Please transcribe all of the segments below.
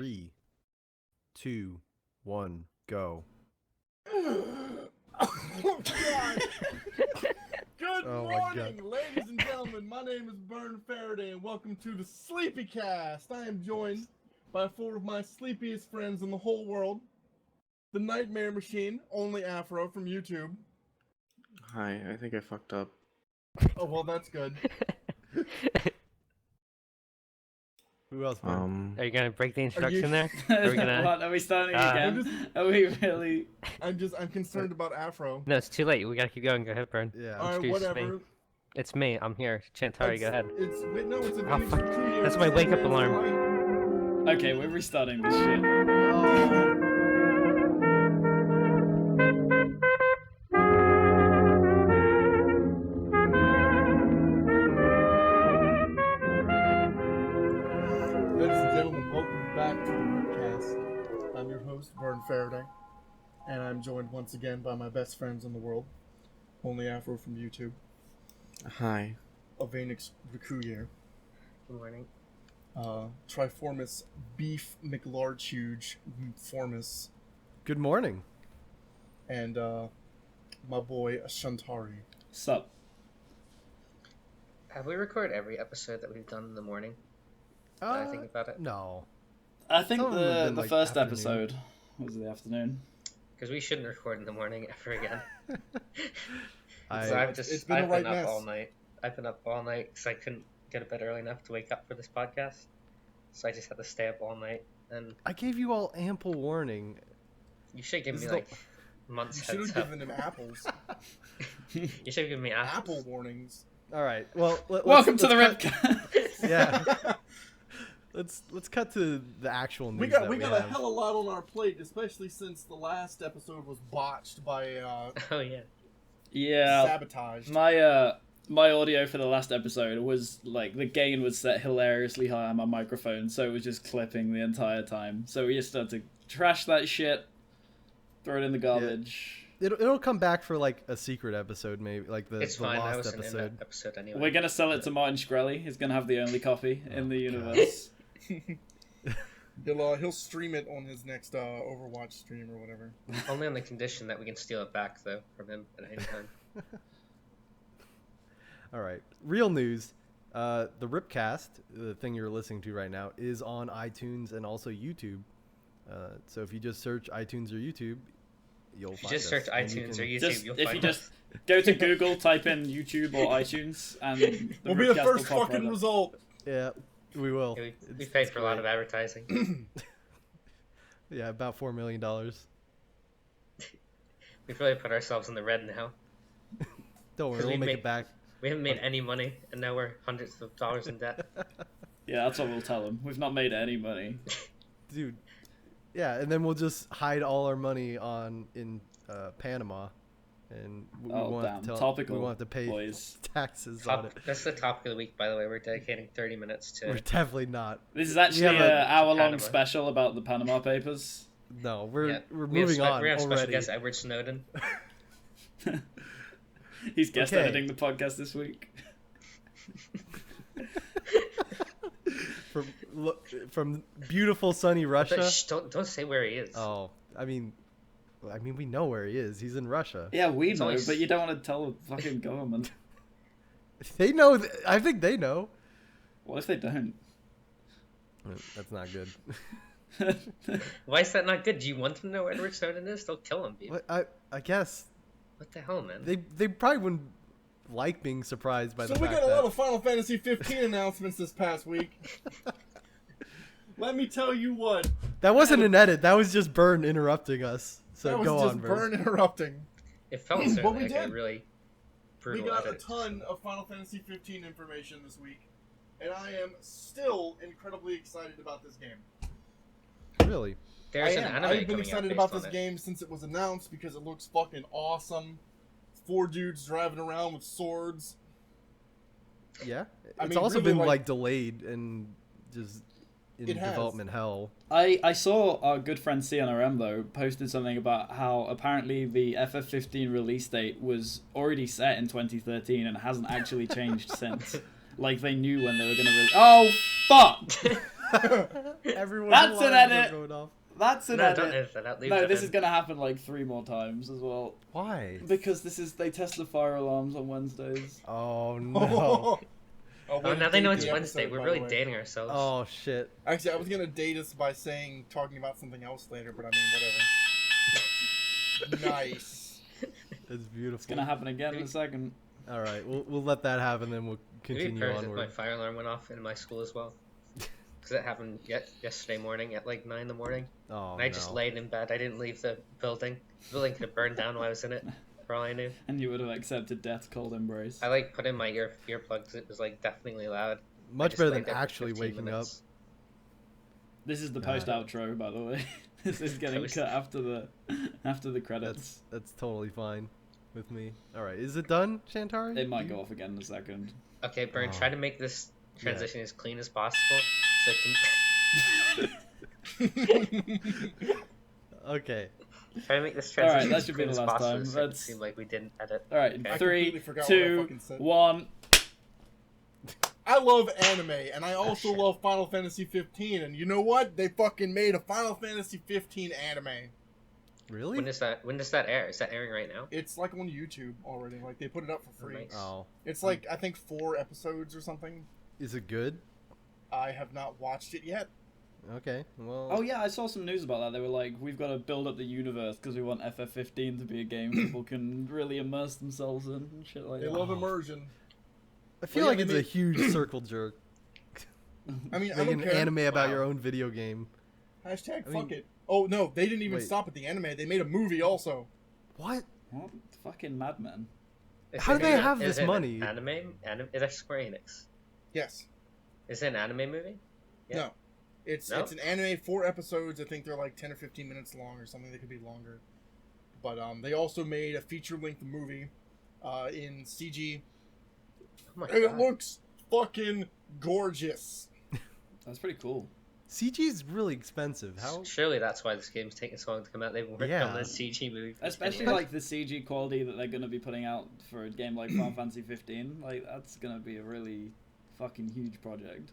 3, 2, 1, go. Oh, God. Good morning, ladies and gentlemen. My name is Vern Faraday, and welcome to the Sleepycast. I am joined by 4 of my sleepiest friends in the whole world. The Nightmare Machine, only Afro from YouTube. Hi, I think I fucked up. Oh, well, that's good. Who else? Man? Are you gonna break the introduction there? Are we gonna... What? Are we starting again? Are we really? I'm concerned about Afro. No, it's too late. We gotta keep going. Go ahead, Bern. Yeah. Alright, whatever. It's me. I'm here. Chantari, go ahead. It's a Oh, fuck. That's my wake-up alarm. Okay, we're restarting this shit. Ladies and gentlemen, welcome back to the RIPcast. I'm your host, Vern Faraday, and I'm joined once again by my best friends in the world, only Afro from YouTube, Hi. Avenix Rikuyer, Good morning. Triformis Beef McLarge Formis, Good morning. and my boy Shantari. Sup? Have we recorded every episode that we've done in the morning? I think about it. No. I think Some of them have the been, like, first afternoon. episode was the afternoon. Because we shouldn't record in the morning ever again. So I It's been a I've right been up mess. all night. I've been up all night because I couldn't get to bed early enough to wake up for this podcast. So I just had to stay up all night. And gave you all ample warning. you should give This me is like You months should heads have up. given him apples. You should have given me apples. Apple warnings. All right. Well, Welcome to the cut- RIPcast. Yeah. Let's cut to the actual news. We got that a hell of a lot on our plate, especially since the last episode was botched by Oh yeah. Yeah. sabotage. My audio for the last episode was like the gain was set hilariously high on my microphone, so it was just clipping the entire time. So we just had to trash that shit, throw it in the garbage. It'll come back for like a secret episode, maybe like the It's fine. I lost wasn't in episode. that episode anyway. We're gonna sell it to Martin Shkreli. He's gonna have the only copy in the universe. He'll stream it on his next Overwatch stream or whatever. Only on the condition that we can steal it back, though, from him at any time. All right. Real news. The RIPcast, the thing you're listening to right now, is on iTunes and also YouTube. So if you just search iTunes or YouTube, you'll If you find just us. search And you iTunes can- or YouTube, Just you'll if find you us. just go to Google, type in YouTube or iTunes, and We'll be the RIPcast first will pop fucking right up. result. Yeah, we will. Yeah, we It's- paid it's for a lot of great. advertising. Yeah, about $4 million. We've really put ourselves in the red now. Don't worry, Because we'll we make make- it back. We haven't made any money, and now we're hundreds of dollars in debt. Yeah, that's what we'll tell them. We've not made any money. Dude. Yeah, and then we'll just hide all our money in Panama, and we Oh, won't damn. have to Topical, we won't have to pay boys. taxes on it. That's the topic of the week, by the way. We're dedicating 30 minutes to... We're definitely not. This is actually have an a- hour-long Panama. special about the Panama Papers. No, we're Yeah, we're we have moving on We have special already. guest Edward Snowden. He's guest Okay. editing the podcast this week. From beautiful sunny Russia. But shh, don't say where he is. Oh, I mean, we know where he is. He's in Russia. Yeah, we It's know, always- but you don't want to tell the fucking government. They know. I think they know. What if they don't? That's not good. Why is that not good? Do you want them to know where Edward Snowden is? They'll kill him, dude. What- I guess What the hell, man? they probably wouldn't like being surprised by So the we fact got a that lot of Final Fantasy 15 announcements this past week. Let me tell you what. that wasn't an edit. That was just Byrne interrupting us. So That was go just on, Burn interrupting. It felt But certainly we like a did. really We brutal got a edit. ton of Final Fantasy 15 information this week, and I am still incredibly excited about this game. Really? There's an anime I've been coming excited out about based this on it. game since it was announced because it looks fucking awesome. 4 dudes driving around with swords. Yeah. I It's mean, also really, been like- like delayed and just in It has. development hell. I saw our good friend CNRM though posted something about how apparently the FF15 release date was already set in 2013 and hasn't actually changed since. Like they knew when they were gonna release. Oh fuck! Everyone's That's an alarms are edit. going off. That's an No, don't edit. edit that out. Leave No, that this in. is gonna happen like 3 more times as well. Why? Because they test the fire alarms on Wednesdays. Oh no. Oh, Oh, way now to they know date it's the Wednesday. episode, We're by really the way. dating ourselves. Oh shit. Actually, I was gonna date us by talking about something else later, but I mean, whatever. Nice. It's beautiful. It's gonna happen again in a second. All right, we'll let that happen, then we'll Maybe continue perfect if my onward. fire alarm went off in my school as well. Because it happened yesterday morning at like 9 in the morning. Oh And I just no. laid in bed. I didn't leave the building. The building could have burned down while I was in it, for all I knew. And you would have accepted death's cold embrace. I like put in my earplugs. It was like definitely loud. I Much just better laid than there for actually 15 waking minutes. This is the God. post outro, by the way. This is getting Post- cut after the credits. That's totally fine with me. All right, is it done, Shantari? It might Do you- go off again in a second. Okay, Burn, Oh. try to make this transition as clean as possible. So it Okay. can try to make this Alright, transition that as should be clean the as last possible. time. So it Let's- seem like we didn't edit. Alright, Okay. I 3, completely forgot what I 2, fucking said. 1. I love anime, and I also love Final Fantasy 15. And you know what? They fucking made a Final Fantasy 15 anime. Really? When does that air? Is that airing right now? It's like on YouTube already. Like they put it up for free. Nice. Oh, It's like I think 4 episodes or something. is it good? I have not watched it yet. Okay. Well. Oh yeah, I saw some news about that. They were like, we've got to build up the universe because we want FF15 to be a game people can really immerse themselves in and shit like They that. love immersion. I feel Well, like yeah, it's they a huge circle jerk. I mean, I Make don't an care. anime about Wow. your own video game. Hashtag I fuck mean- it. Oh no, they didn't even Wait. stop at the anime. They made a movie also. What? What? Fucking madmen. Is How it do they an- have is this it an money? Anime? Is that Square Enix? Yes. Is it an anime movie? Yeah. No. It's No? an anime, 4 episodes. I think they're like 10 or 15 minutes long or something. They could be longer. But they also made a feature-length movie in CG. Oh my And it god. looks fucking gorgeous. That's pretty cool. CG is really expensive. How? Surely that's why this game's taking so long to come out. They've worked Yeah. on this CG movie. For Especially 10 years. like the CG quality that they're going to be putting out for a game like Final Fantasy 15. Like that's going to be a really fucking huge project.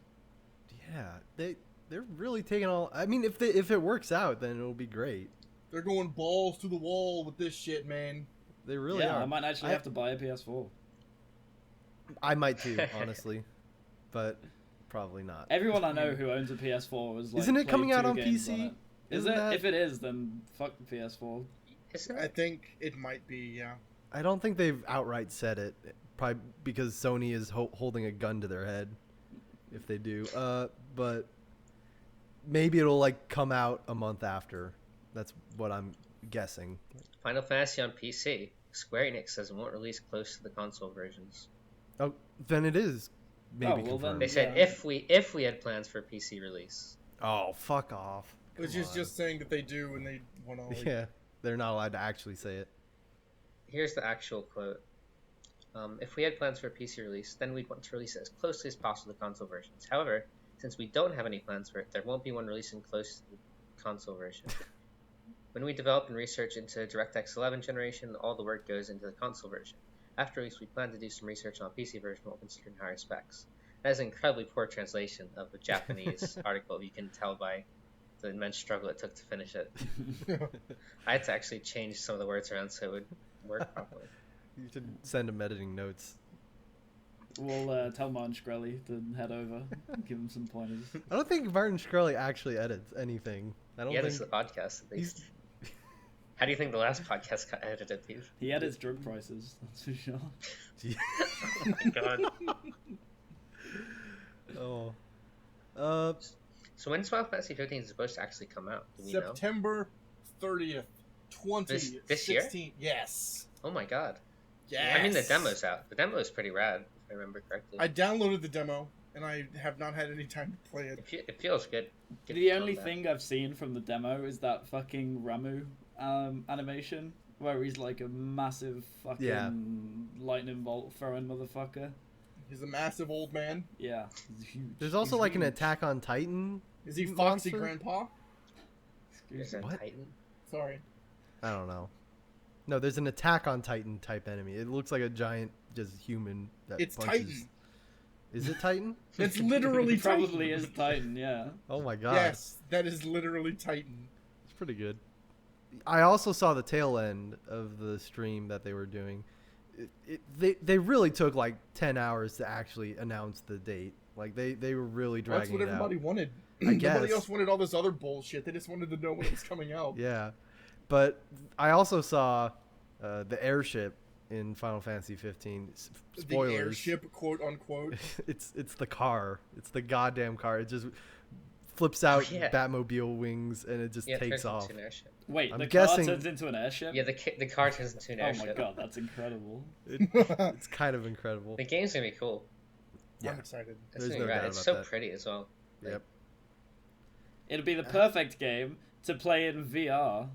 Yeah, they're really taking all. I mean, if it works out, then it'll be great. They're going balls to the wall with this shit, man. They really yeah, are. I might actually have to buy a PS4. I might too, honestly, but probably not. Everyone I know who owns a PS4 was like, Isn't it played coming out 2 on games PC? on it. Is Isn't it? that- If it is, then fuck the PS4. Isn't I it? think it might be, yeah. I don't think they've outright said it. Probably because Sony is holding a gun to their head. If they do, but maybe it'll like come out a month after. That's what I'm guessing. Final Fantasy on PC. Square Enix says it won't release close to the console versions. Oh, then it is maybe Oh, well, then confirmed. They said Yeah. if we had plans for PC release. Oh, fuck off. Which Come is on. just saying that they do and they want to, like, Yeah, they're not allowed to actually say it. Here's the actual quote. If we had plans for a PC release, then we'd want to release it as closely as possible to console versions. However, since we don't have any plans for it, there won't be one releasing close to the console version. When we develop and research into DirectX 11 generation, all the work goes into the console version. After release, we plan to do some research on a PC version while considering higher specs. That is an incredibly poor translation of a Japanese article. You can tell by the immense struggle it took to finish it. I had to actually change some of the words around so it would work properly. You should send him editing notes. We'll tell Martin Shkreli to head over, give him some pointers. I don't think Martin Shkreli actually edits anything. I don't Yeah, this is think the podcast at least. How do you think the last podcast got edited, Steve? He edits drug prices, that's for sure. Oh my god. Oh. So when's Final Fantasy 15 supposed to actually come out? Do we know? September 30th, 2016. This year? Yes. Oh my god. Yes. I mean, the demo's out. The demo is pretty rad, if I remember correctly. I downloaded the demo, and I have not had any time to play it. It feels good. Get The on only that. thing I've seen from the demo is that fucking Ramu animation, where he's like a massive fucking Yeah. lightning bolt throwing motherfucker. He's a massive old man. Yeah, he's huge. There's also He's like an huge. Attack on Titan. Is he Foxy monster? Grandpa? Excuse Is me. that What? Titan? Sorry. I don't know. No, there's an Attack on Titan type enemy. It looks like a giant, just human that It's punches. Titan. Is it Titan? It's literally It Titan. probably is Titan, yeah. Oh my god. Yes, that is literally Titan. It's pretty good. I also saw the tail end of the stream that they were doing. They really took like 10 hours to actually announce the date. Like they were really That's dragging what it out. everybody wanted. I guess. Nobody else wanted all this other bullshit. They just wanted to know when it was coming out. Yeah, but I also saw the airship in Final Fantasy 15. Spoilers. The airship, quote unquote. it's the car. It's the goddamn car. It just flips out yeah. Batmobile wings and it just Yeah, it takes turns off. into an airship. Wait, I'm the guessing- car turns into an airship? Yeah, the car turns into an Oh airship. my god, that's incredible. It's kind of incredible. The game's gonna be cool. Yeah. I'm excited. It's There's gonna be no rad. doubt It's about so that. pretty as well. Yep. It'd be the perfect game to play in VR.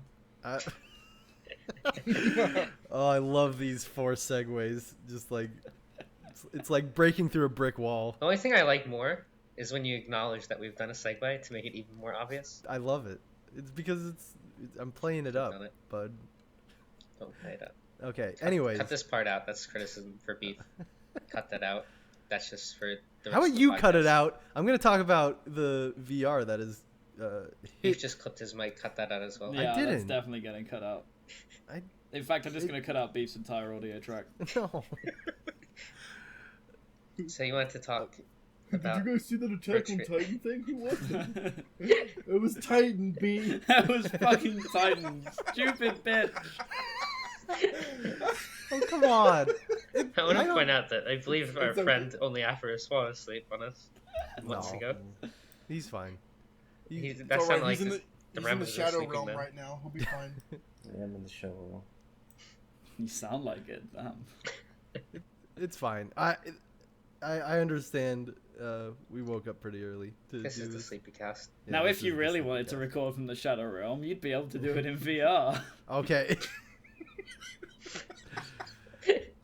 Oh, I love these forced segues. Just like it's like breaking through a brick wall. The only thing I like more is when you acknowledge that we've done a segue to make it even more obvious. I love it. It's because I'm playing it up, Done it. bud. Don't play it up. Okay. Cut- Anyways, cut this part out. That's criticism for Beef. Cut that out. That's just for the how rest about of the you cut it podcast. out? I'm gonna talk about the VR that is. Beef just clipped his mic. Cut that out as well. Yeah, that's didn't. definitely getting cut out. I In fact, I'm just going to cut out Beef's entire audio track. no. So you wanted to talk Did about? you guys see that Attack on Retreat. Titan thing? Who was it? It was Titan B. That was fucking Titan. Stupid bitch. Oh come on. I want I to don't- point out that I believe our It's okay. friend only Afros fallen asleep on us months No. ago. He's fine. That It's alright, sounded like he's in the, the he's in the remnants of shadow sleeping realm men. right now. He'll be fine. I am in the show. You sound like it. Damn. It's fine. I understand. We woke up pretty early to This do is the this. Sleepycast. Yeah, Now, this if you is the really Sleepycast. wanted to record from the Shadow Realm, you'd be able to do it in VR. Okay.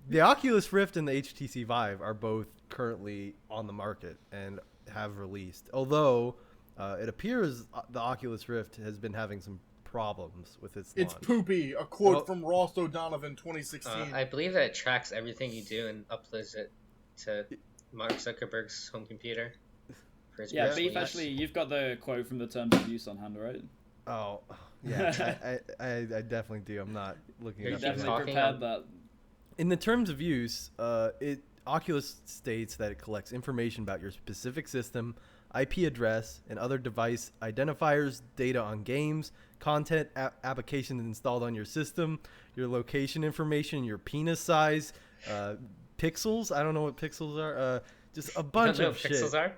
The Oculus Rift and the HTC Vive are both currently on the market and have released. Although it appears the Oculus Rift has been having some problems with its It's launch. poopy. A quote Well- from Ross O'Donovan 2016. I believe that it tracks everything you do and uploads it to Mark Zuckerberg's home computer. For his Yeah, personal Beef, use. actually, you've got the quote from the terms of use on hand, right? Oh, yeah. I definitely do. I'm not looking Here, it You up keep right definitely now. talking. prepared that. In the terms of use, Oculus states that it collects information about your specific system, IP address, and other device identifiers, data on games, content, applications installed on your system, your location information, your penis size, pixels. I don't know what pixels are. Just a You bunch don't know of what shit. pixels are?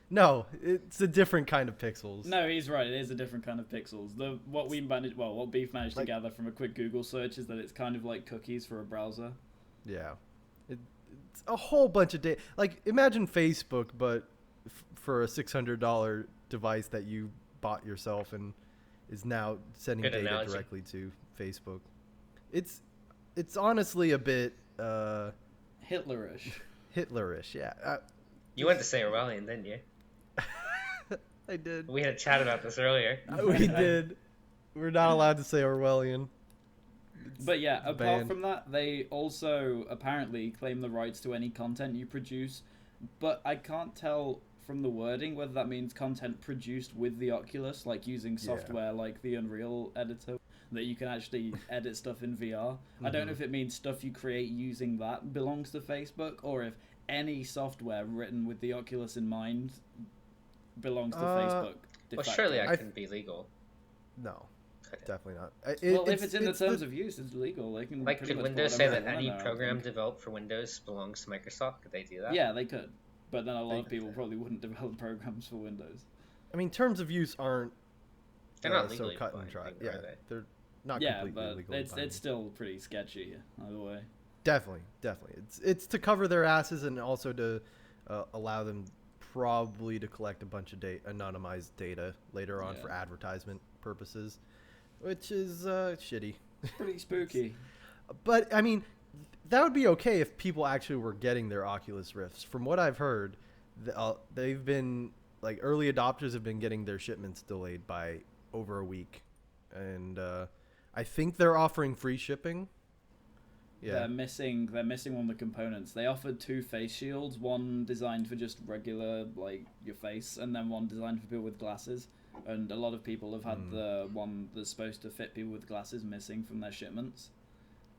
No, it's a different kind of pixels. No, he's right. It is a different kind of pixels. What Beef managed Like- to gather from a quick Google search is that it's kind of like cookies for a browser. Yeah, it's a whole bunch of data. Like imagine Facebook, but for a $600 device that you bought yourself and is now sending Good data analogy. directly to Facebook. It's honestly a bit Hitlerish. Hitlerish. Yeah, You went to say Orwellian, didn't you? I did. We had a chat about this earlier. We did. We're not allowed to say Orwellian. But yeah, apart banned. from that, they also apparently claim the rights to any content you produce. But I can't tell from the wording whether that means content produced with the Oculus, like using software like the Unreal editor, that you can actually edit stuff in VR. I don't know if it means stuff you create using that belongs to Facebook, or if any software written with the Oculus in mind belongs to Facebook. de Well, facto. surely that I- couldn't be legal. No, Could it? definitely not. Well, if it's in the terms of use, it's legal. They can Like, pretty could much put Windows say whatever that they any want in there, I program think. developed for Windows belongs to Microsoft? Could they do that? Yeah, they could. But then a lot They- of people probably wouldn't develop programs for Windows. I mean, terms of use aren't They're not so legally cut and binding, dry. are Yeah, they? they're not Yeah, completely but legally binding. it's still pretty sketchy either way. Definitely. It's to cover their asses and also to allow them probably to collect a bunch of anonymized data later on Yeah. for advertisement purposes, which is shitty. It's pretty spooky. But I mean, that would be okay if people actually were getting their Oculus Rifts. From what I've heard, they've been like early adopters have been getting their shipments delayed by over a week, and I think they're offering free shipping. they're missing one of the components. They offered 2 face shields, one designed for just regular like your face, and then one designed for people with glasses. And a lot of people have had the one that's supposed to fit people with glasses missing from their shipments,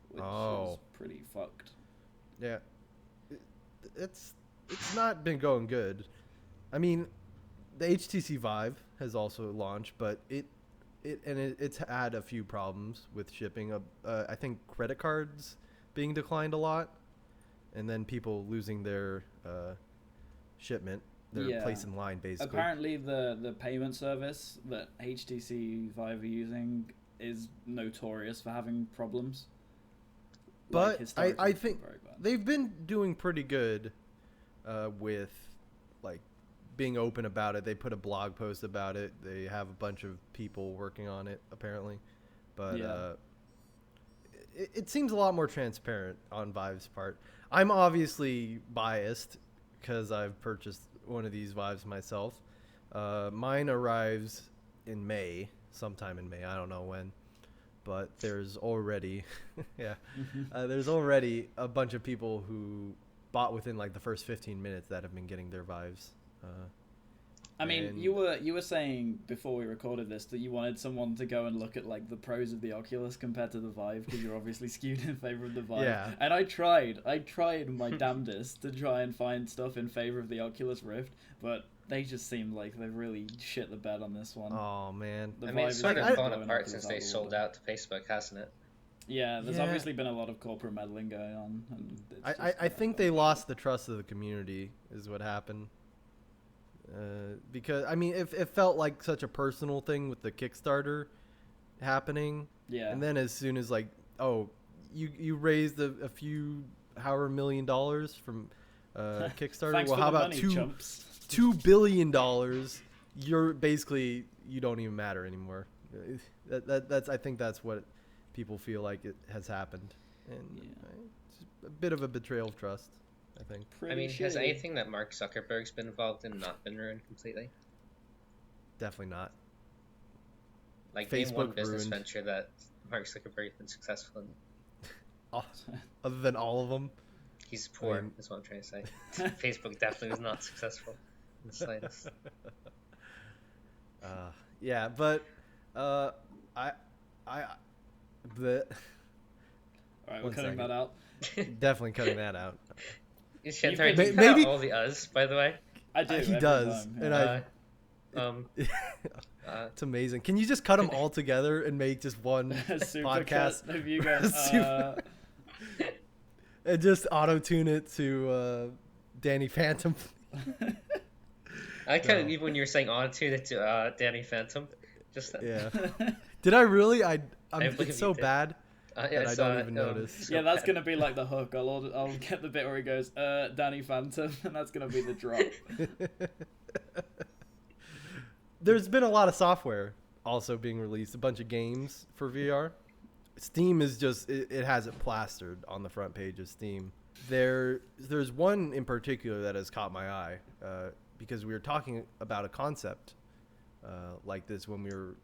which is pretty fucked. Yeah, it's not been going good. I mean, the HTC Vive has also launched, but it's had a few problems with shipping. I think credit cards being declined a lot, and then people losing their shipment, their place in line, basically. Apparently, the payment service that HTC Vive are using is notorious for having problems. But I think they've been doing pretty good with like being open about it. They put a blog post about it. They have a bunch of people working on it apparently, but it seems a lot more transparent on Vive's part. I'm obviously biased because I've purchased one of these Vives myself. Mine arrives in May, sometime in May. I don't know when, but there's already there's already a bunch of people who bought within like the first 15 minutes that have been getting their Vives. I mean, you were saying before we recorded this that you wanted someone to go and look at like the pros of the Oculus compared to the Vive because you're obviously skewed in favor of the Vive. Yeah. And I tried my damnedest to try and find stuff in favor of the Oculus Rift, but they just seem like they've really shit the bed on this one. Oh man. I mean, it's sort of fallen apart since they sold out to Facebook, hasn't it? Yeah, there's obviously been a lot of corporate meddling going on. And I think they lost the trust of the community is what happened. Because I mean, it felt like such a personal thing with the Kickstarter happening. Yeah. And then as soon as like, oh, you raised a few $1 million from Kickstarter. Well, how about $2 billion? You're basically, you don't even matter anymore. That's I think that's what people feel like it has happened, and it's a bit of a betrayal of trust. I think. I mean, has anything that Mark Zuckerberg's been involved in not been ruined completely? Definitely not. Like, name one business venture that Mark Zuckerberg's been successful in. Other than all of them? He's poor, is what I'm trying to say. Facebook definitely was not successful in the slightest. Yeah, but the Alright, we're cutting that out. Definitely cutting that out. Maybe all the us, by the way. I do. He does, and it's amazing. Can you just cut them all together and make just one podcast of you guys? And just auto tune it to Danny Phantom. I kind of even when you were saying auto tune it to Danny Phantom. Just yeah. Did I really? It's so bad. I don't even notice. Yeah, that's gonna be like the hook. I'll get the bit where he goes, Danny Phantom, and that's gonna be the drop. There's been a lot of software also being released, a bunch of games for VR. Steam is just it has it plastered on the front page of Steam. There's one in particular that has caught my eye because we were talking about a concept like this when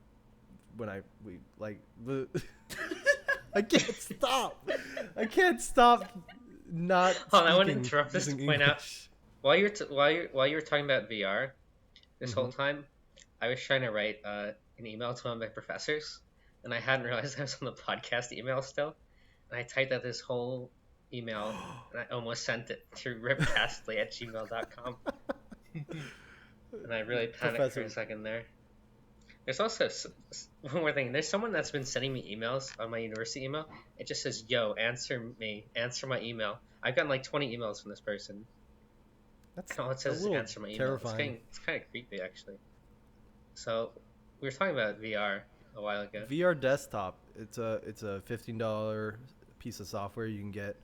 I can't stop not. Hold on, I want to interrupt this to point out while you were talking about VR this whole time, I was trying to write an email to one of my professors, and I hadn't realized I was on the podcast email still, and I typed out this whole email and I almost sent it to ripcastly@gmail.com, and I really panicked for a second there. There's also one more thing. There's someone that's been sending me emails on my university email. It just says, "Yo, answer my email." I've gotten like 20 emails from this person. That's all it says is answer my email. Terrifying. It's kind of creepy, actually. So we were talking about VR a while ago. VR desktop. It's a $15 piece of software you can get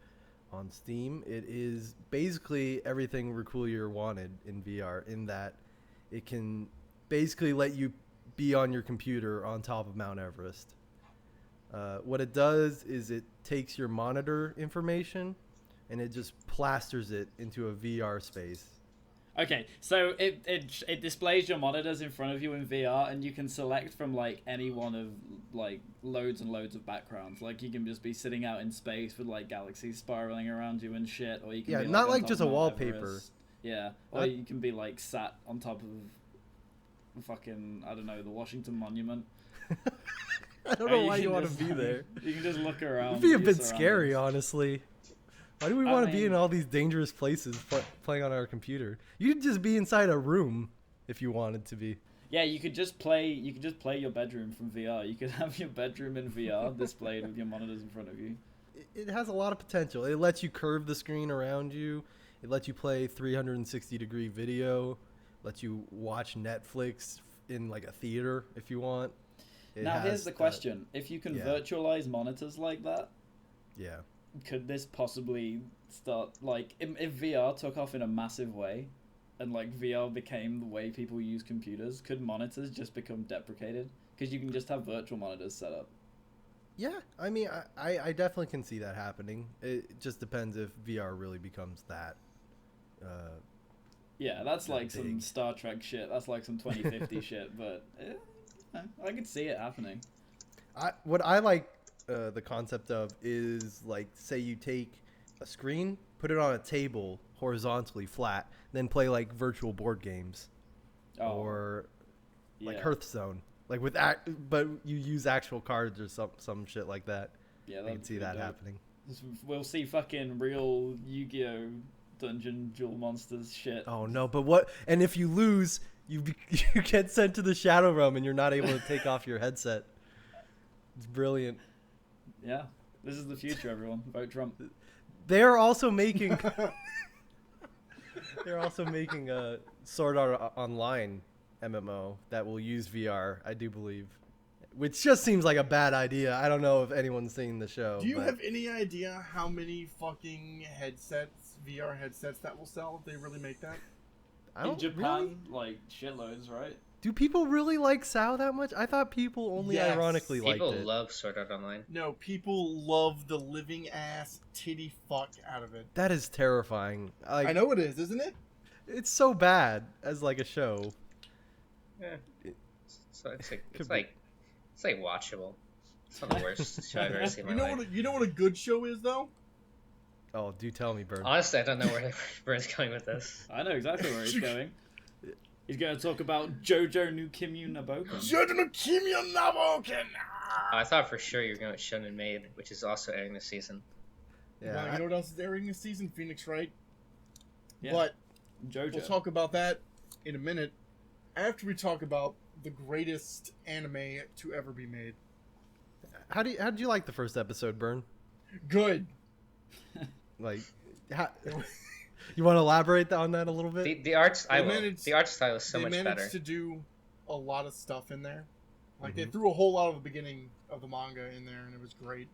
on Steam. It is basically everything Recoulier wanted in VR, in that it can basically let you be on your computer on top of Mount Everest. What it does is it takes your monitor information and it just plasters it into a VR space. Okay, so it displays your monitors in front of you in VR, and you can select from like any one of like loads and loads of backgrounds. Like you can just be sitting out in space with like galaxies spiraling around you and shit, or you can be, not on like top just of a Mount wallpaper. Everest. Yeah, or you can be like sat on top of fucking, I don't know, the Washington Monument. I don't know why you want to be there. You can just look around. It'd be a at your bit scary, surroundings. honestly. Why do we want to be in all these dangerous places playing on our computer? You could just be inside a room if you wanted to be. Yeah, you could just play. You could just play your bedroom from VR. You could have your bedroom in VR displayed with your monitors in front of you. It has a lot of potential. It lets you curve the screen around you. It lets you play 360-degree video. Lets you watch Netflix in like a theater if you want. Now here's the question: if you can virtualize monitors like that, could this possibly start, like, if VR took off in a massive way and like VR became the way people use computers, could monitors just become deprecated because you can just have virtual monitors set up? Yeah, I mean, I definitely can see that happening. It just depends if VR really becomes that. Yeah, that's like big. some Star Trek shit. That's like some 2050 shit, but I could see it happening. What I like the concept of is, like, say you take a screen, put it on a table horizontally flat, then play like virtual board games, or like Hearthstone, like with but you use actual cards or some shit like that. Yeah, I can see that happening. We'll see fucking real Yu-Gi-Oh! Dungeon Duel Monsters shit. Oh no, but what? And if you lose, you get sent to the Shadow Realm, and you're not able to take off your headset. It's brilliant. Yeah, this is the future, everyone. Vote Trump. They're also making a Sword Art Online MMO that will use VR, I do believe, which just seems like a bad idea. I don't know if anyone's seen the show. Do you have any idea how many fucking VR headsets that will sell if they really make that? In Japan, like shitloads, right? Do people really like SAO that much? I thought people only ironically liked it. People love Sword Art Online. No, people love the living ass titty fuck out of it. That is terrifying. Like, I know it is, isn't it? It's so bad as like a show. Yeah. So it's like watchable. It's not the worst show I've ever seen in my life. You know what a good show is, though? Oh, do tell me, Bern. Honestly, I don't know where Bern's going with this. I know exactly where he's going. He's going to talk about JoJo no Kimyu Naboken. JoJo no Kimyu Naboken! I thought for sure you were going with Shonen Maid, which is also airing this season. Yeah, Well, you know what else is airing this season? Phoenix Wright. Yeah. But JoJo. we'll talk about that in a minute after we talk about the greatest anime to ever be made. How did you like the first episode, Bern? Good. Like, you want to elaborate on that a little bit? The art style is so much They better. managed to do a lot of stuff in there. Like, they threw a whole lot of the beginning of the manga in there, and it was great.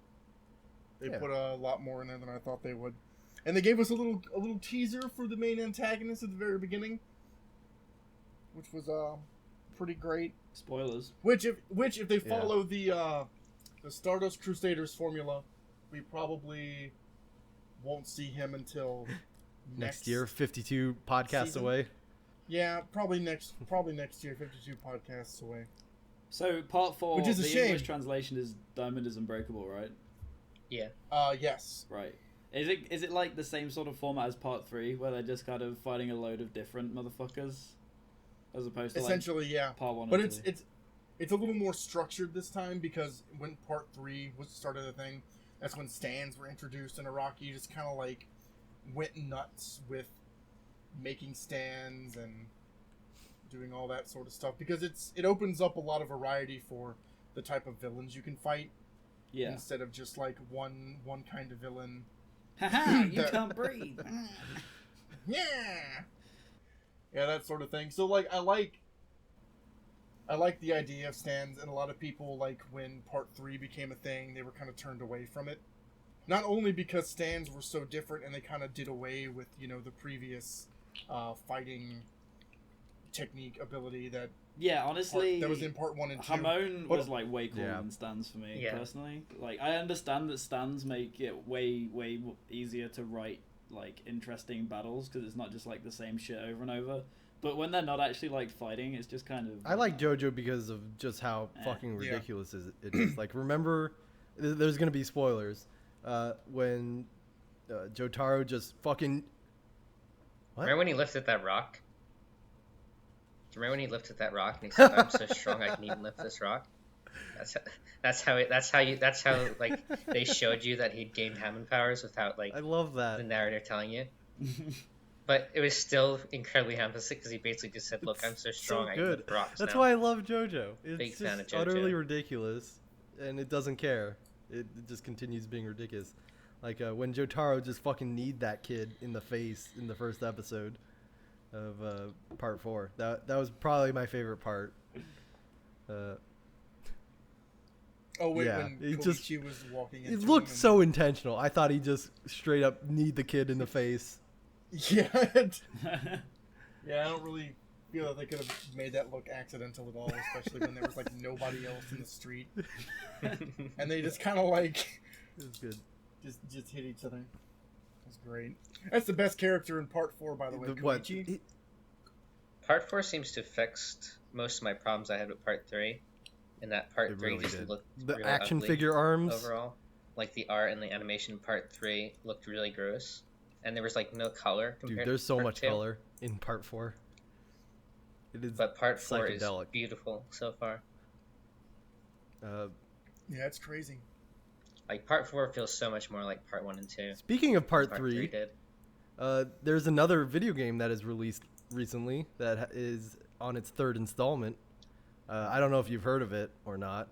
They put a lot more in there than I thought they would. And they gave us a little teaser for the main antagonist at the very beginning, which was pretty great. Spoilers. Which if they follow the Stardust Crusaders formula, we probably won't see him until next year, 52 podcasts season? away. Yeah, probably next year, 52 podcasts away. So part 4, Which is a the shame. English translation is Diamond is Unbreakable, right? Yeah. Yes. Right. Is it like the same sort of format as part 3, where they're just kind of fighting a load of different motherfuckers, as opposed to Essentially, yeah. part 1? But and 2? it's a little more structured this time, because when part 3 was the start of the thing, that's when stands were introduced, and Araki just kind of like went nuts with making stands and doing all that sort of stuff, because it opens up a lot of variety for the type of villains you can fight. Yeah. Instead of just like one kind of villain. Haha, you can't breathe. Yeah, that sort of thing. So like I like the idea of stands, and a lot of people, like, when part 3 became a thing, they were kind of turned away from it. Not only because stands were so different and they kind of did away with, the previous fighting technique ability that honestly, that was in part 1 and 2. Hamon was like way cooler Yeah. than stands for me, Yeah. personally. Like, I understand that stands make it way easier to write like interesting battles because it's not just like the same shit over and over. But when they're not actually like fighting, it's just kind of. I like JoJo because of just how fucking ridiculous it is. Like, remember, there's gonna be spoilers. When Jotaro just fucking. What? Remember when he lifted that rock? Do you remember when he lifted that rock and he said, "I'm so strong, I can even lift this rock"? That's how like they showed you that he'd gained Hammond powers without like. I love that. The narrator telling you. But it was still incredibly ham-fisted because he basically just said, "Look, I'm so strong, I can lift rocks That's now." why I love JoJo. It's Big just fan of JoJo. utterly ridiculous, and it doesn't care. It just continues being ridiculous. Like when Jotaro just fucking kneed that kid in the face in the first episode of part 4. That was probably my favorite part. Oh wait, yeah, when it Koichi was walking into it looked him and... so intentional. I thought he just straight up kneed the kid in the face. Yeah. Yeah, I don't really feel that they could have made that look accidental at all, especially when there was like nobody else in the street. And they just kind of like It was good. just hit each other. That's great. That's the best character in part 4, by the way. Koichi. Part 4 seems to have fixed most of my problems I had with part 3. And that part It 3 really just did. looked The really action ugly figure arms. overall. Like the art and the animation in part 3 looked really gross. And there was like no color compared Dude, there's to so part much 2. color in part 4. It is But part 4 is psychedelic. beautiful so far. Yeah, it's crazy. Like part 4 feels so much more like part 1 and 2. Speaking of part Part 3, 3 did. there's another video game that is released recently that is on its 3rd installment. I don't know if you've heard of it or not.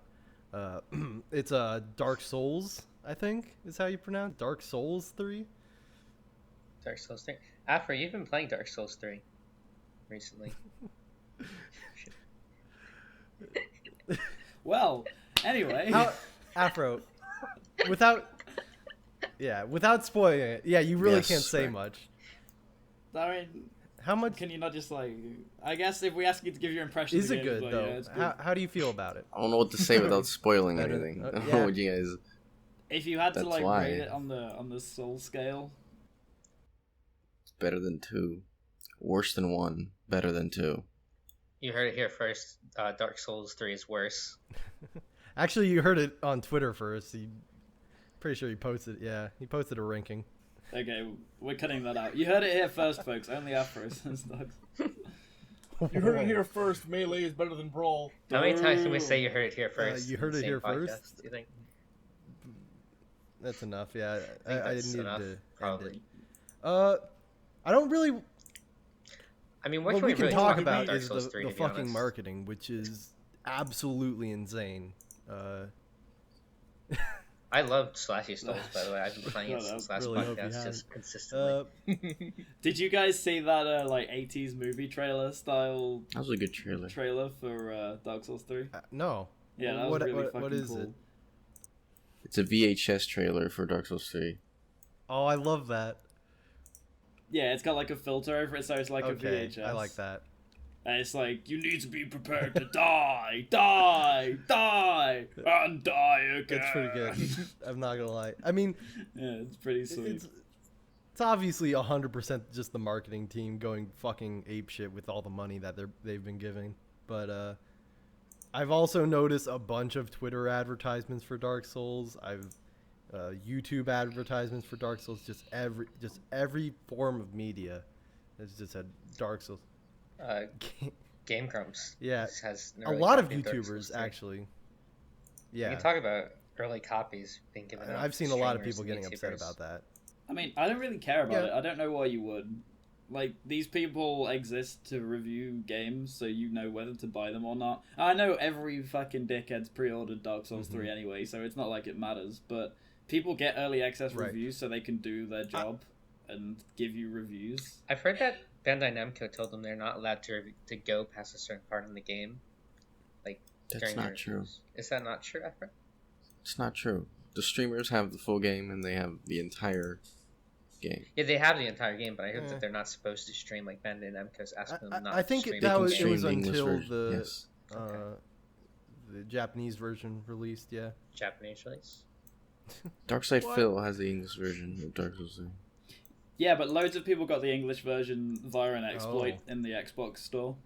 It's Dark Souls, I think is how you pronounce Dark Souls 3. Dark Souls 3. Afro, you've been playing Dark Souls 3 recently. Well, anyway. Afro, without spoiling it, yeah, you really Yes, can't say right. much. I mean, How much can you not just like? I guess if we ask you to give your impression, is of it the game, good but, though? yeah, it's good. How do you feel about it? I don't know what to say without spoiling Better- anything. I don't yeah. know what you guys. If you had to That's like why. rate it on the soul scale, It's better than 2. Worse than 1. Better than 2. You heard it here first. Dark Souls 3 is worse. Actually, you heard it on Twitter first. Pretty sure he posted. Yeah, he posted a ranking. okay, we're cutting that out. You heard it here first, folks. Only Afro says dogs. You heard it here first. Melee is better than Brawl. How many times can we say you heard it here first? you in heard the it same here podcast, first? Do you think? That's enough. Yeah, I think I that's didn't enough, need to. probably. I don't really. I mean, what What can we we can really talk talk about Dark is Souls the 3, to be fucking honest? marketing, which is absolutely insane. I loved Slashy Souls, by the way. I've been playing it God, I since last really hope you podcast, haven't. just consistently. Did you guys see that like 80s movie trailer style That was a good trailer. trailer for Dark Souls 3? No. Yeah, that was What- really what- fucking what is cool. it? It's a VHS trailer for Dark Souls 3. Oh, I love that. Yeah, it's got like a filter over it, so it's like Okay, a VHS. I like that. And it's like, you need to be prepared to die, die, die, and die again. It's pretty good. I'm not gonna lie. I mean, Yeah, it's pretty sweet. it's obviously 100% just the marketing team going fucking apeshit with all the money that they've been giving. But I've also noticed a bunch of Twitter advertisements for Dark Souls. I've YouTube advertisements for Dark Souls. Just every form of media has just had Dark Souls. Game Grumps. Yeah, just has an a early lot of copy Dark Souls YouTubers 3. actually. We Yeah, can talk about early copies being given out. I've to seen a lot of streamers people and getting upset YouTubers. about that. I mean, I don't really care about Yeah. it. I don't know why you would. Like, these people exist to review games, so you know whether to buy them or not. I know every fucking dickhead's pre-ordered Dark Souls 3 anyway, so it's not like it matters, but people get early access Right. reviews so they can do their job and give you reviews. I've heard that Bandai Namco told them they're not allowed to go past a certain part in the game. Like, That's during not their true. reviews. Is that not true, Efra? It's not true. The streamers have the full game and they have the entire game. Yeah, they have the entire game, but I heard Eh. that they're not supposed to stream. Like Bandai Namco's asking them not I to think stream. that can was, the it game. was stream the English until version, the yes. the Japanese version released. Yeah. Japanese release. Darkside What? Phil has the English version of Dark Souls 3. Yeah, but loads of people got the English version via an exploit Oh. in the Xbox store.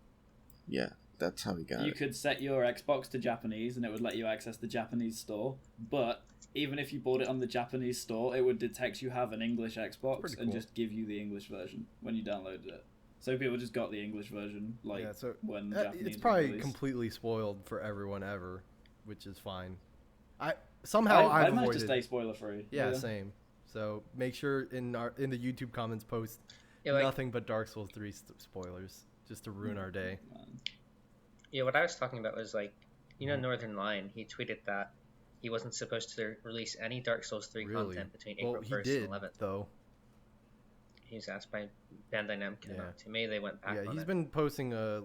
Yeah, that's how he got You it. could set your Xbox to Japanese, and it would let you access the Japanese store. But even if you bought it on the Japanese store, it would detect you have an English Xbox Pretty and cool. just give you the English version when you downloaded it. So people just got the English version, like Yeah, so when Japanese it's was probably released. completely spoiled for everyone ever, which is fine. Somehow I I've managed avoided. to stay spoiler free. Yeah, same. So make sure in the YouTube comments post Yeah, like, nothing but Dark Souls 3 spoilers, just to ruin our day. yeah, what I was talking about was like, Northern Lion. He tweeted that he wasn't supposed to release any Dark Souls 3 Really? content between Well, April he 1st did and 11th. though. He was asked by Bandai Namco. Yeah. To me, they went back Yeah, on he's it. been posting a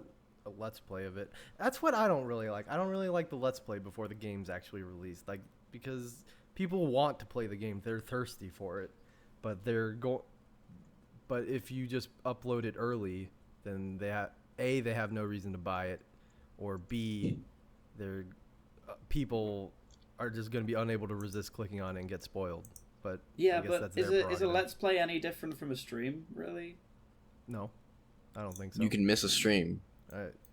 Let's Play of it. That's what I don't really like. I don't really like the Let's Play before the game's actually released, like because people want to play the game, they're thirsty for it, but But if you just upload it early, then they have no reason to buy it, or B, they're people are just going to be unable to resist clicking on it and get spoiled. But Yeah, I guess but that's is their a prerogative. Let's Play any different from a stream, really? No, I don't think so. You can miss a stream.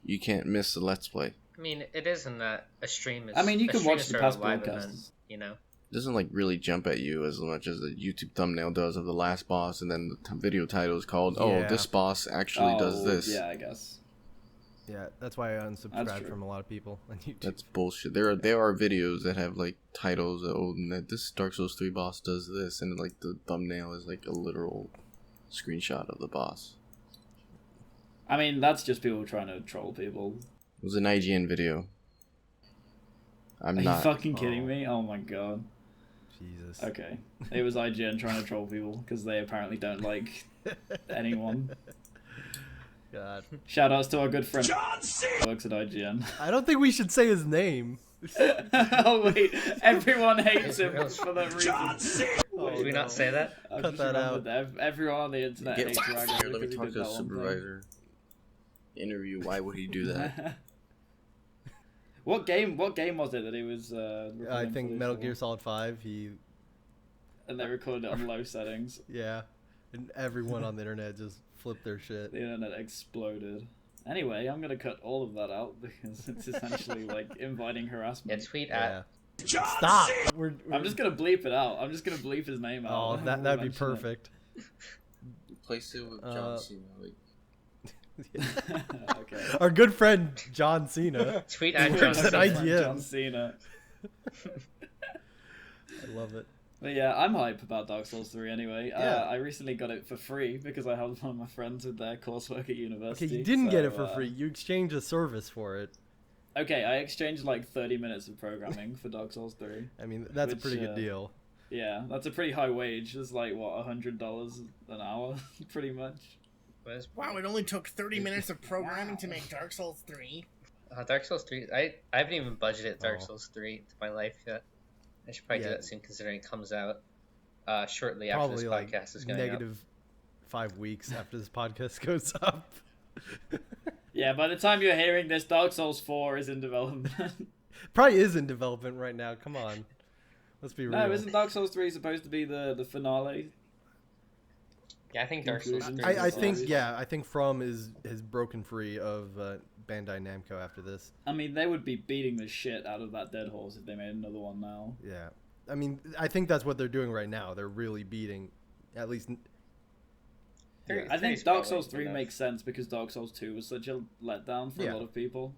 You can't miss a Let's Play. I mean, it is in that a stream is. I mean, you a can stream watch is the sort of past a live broadcasts. event, It doesn't like really jump at you as much as the YouTube thumbnail does of the last boss, and then the video title is called, Yeah. this boss actually does this. Yeah, I guess. Yeah, that's why I That's unsubscribed true. from a lot of people on YouTube. That's bullshit. There are videos that have like titles of, and that this Dark Souls 3 boss does this, and like the thumbnail is like a literal screenshot of the boss. I mean, that's just people trying to troll people. It was an IGN video. I'm Are not. you fucking kidding me? Oh my god. Jesus. Okay. It was IGN trying to troll people because they apparently don't like anyone. God. Shout outs to our good friend who works at IGN. I don't think we should say his name. Oh wait, everyone hates him for that reason. Did we not say that? I Cut just that remembered that everyone on the internet Get hates Dragon here, let me because he talk did to the that one thing. supervisor. Interview. Why would he do that? What game was it that he was? I recording think footage Metal for? Gear Solid 5. And they recorded it on low settings. Yeah, and everyone on the internet just flipped their shit. The internet exploded. Anyway, I'm gonna cut all of that out because it's essentially like inviting Yeah, harassment. tweet Yeah. at. Stop. We're I'm just gonna bleep it out. I'm just gonna bleep his name out. Oh, that'd be Mention it. perfect. Replace it with John Cena. Like, Okay. Our good friend John Cena. Tweet at Works John at Cena. IGN. John Cena. I love it. But yeah, I'm hype about Dark Souls 3 anyway. Yeah. I recently got it for free because I helped one of my friends with their coursework at university. Okay, you didn't get it so, for free. You exchanged a service for it. Okay, I exchanged like 30 minutes of programming for Dark Souls 3. I mean, that's a Which, pretty good deal. Yeah, that's a pretty high wage. It's like, what, $100 an hour, pretty much. Wow, it only took 30 minutes of programming to make Dark Souls 3. Dark Souls 3. I haven't even budgeted Dark Oh. Souls 3 to my life yet. I should probably do Yeah. that soon, considering it comes out shortly after Probably this like podcast is going negative 5 weeks after this podcast goes up. Yeah, by the time you're hearing this, Dark Souls 4 is in development. Probably is in development right now. Come on. Let's be real. No, isn't Dark Souls 3 supposed to be the finale? up. Yeah, I think Dark Souls 3 Conclusion. I is think, always- yeah, I think From has broken free of Bandai Namco after this. I mean, they would be beating the shit out of that dead horse if they made another one now. Yeah. I mean, I think that's what they're doing right now. They're really beating, at least. Three- I think three's Dark probably Souls 3 enough. makes sense because Dark Souls 2 was such a letdown for Yeah. a lot of people.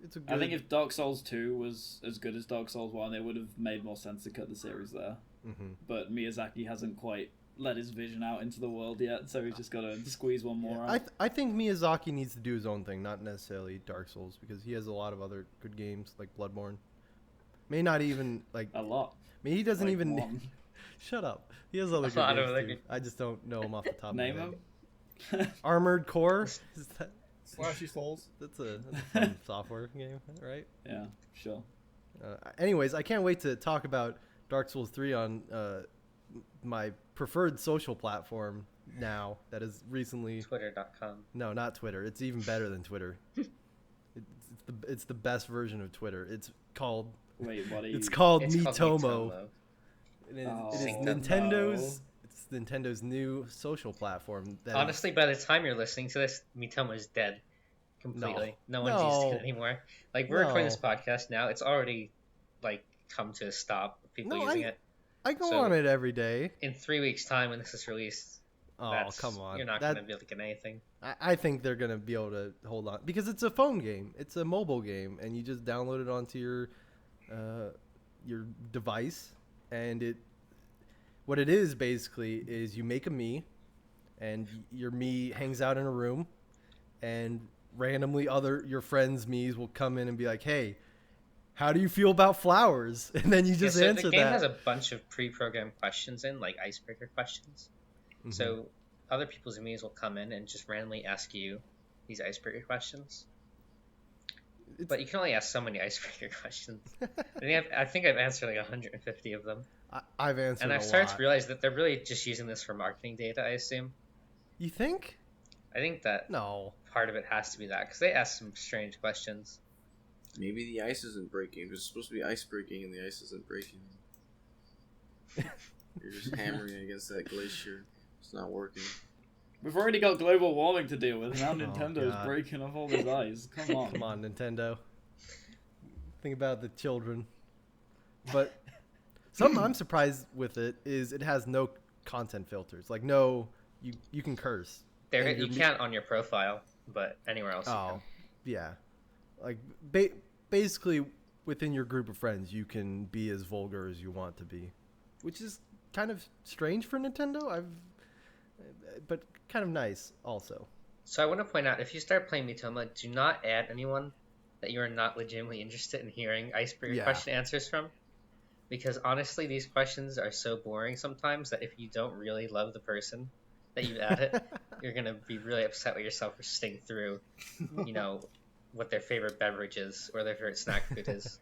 It's a good. I think if Dark Souls 2 was as good as Dark Souls 1, it would have made more sense to cut the series there. Mhm. But Miyazaki hasn't quite let his vision out into the world yet, so he's just got to squeeze one more out. I think Miyazaki needs to do his own thing, not necessarily Dark Souls, because he has a lot of other good games like Bloodborne. May not even like. A lot. I mean, he doesn't Like even. one. Shut up. He has other A good lot of games other too. good- I just don't know him off the top Name of my him? head. Armored Core. Is that, Slashy Souls. that's a fun software game, right? Yeah, sure. Anyways, I can't wait to talk about Dark Souls 3 on my preferred social platform now. That is recently. Twitter.com. No, not Twitter. It's even better than Twitter. It's the best version of Twitter. It's called Wait, what are you... It's called It's called Miitomo. Miitomo. It is, Oh, it is no. Nintendo's. It's Nintendo's new social platform. Honestly, by the time you're listening to this, Miitomo is dead completely. No one's using it anymore. Like, we're recording this podcast now. It's already, like, come to a stop of people using it. I go on it every day. In 3 weeks' time, when this is released, come on. You're not going to be able to get anything. I think they're going to be able to hold on. Because it's a phone game. It's a mobile game. And you just download it onto your device. And what it is, basically, is you make a Mii. And your Mii hangs out in a room. And randomly your friends' Miis will come in and be like, hey, how do you feel about flowers? And then you just answer that. The game has a bunch of pre-programmed questions in, like icebreaker questions. Mm-hmm. So other people's Miis will come in and just randomly ask you these icebreaker questions. But you can only ask so many icebreaker questions. I think I've answered like 150 of them. I've answered and I've started to realize that they're really just using this for marketing data, I assume. You think? I think that part of it has to be that, because they ask some strange questions. Maybe the ice isn't breaking. There's supposed to be ice breaking and the ice isn't breaking. You're just hammering against that glacier. It's not working. We've already got global warming to deal with. Now Nintendo's breaking off all this ice. Come on. Come on, Nintendo. Think about the children. But something I'm surprised with it is it has no content filters. Like, you can curse. You can't on your profile, but anywhere else you can. Yeah. Like, basically, within your group of friends, you can be as vulgar as you want to be. Which is kind of strange for Nintendo. But kind of nice also. So I want to point out, if you start playing Miitomo, do not add anyone that you are not legitimately interested in hearing icebreaker question answers from. Because honestly, these questions are so boring sometimes that if you don't really love the person that you added, you're going to be really upset with yourself for staying through, what their favorite beverage is or their favorite snack food is.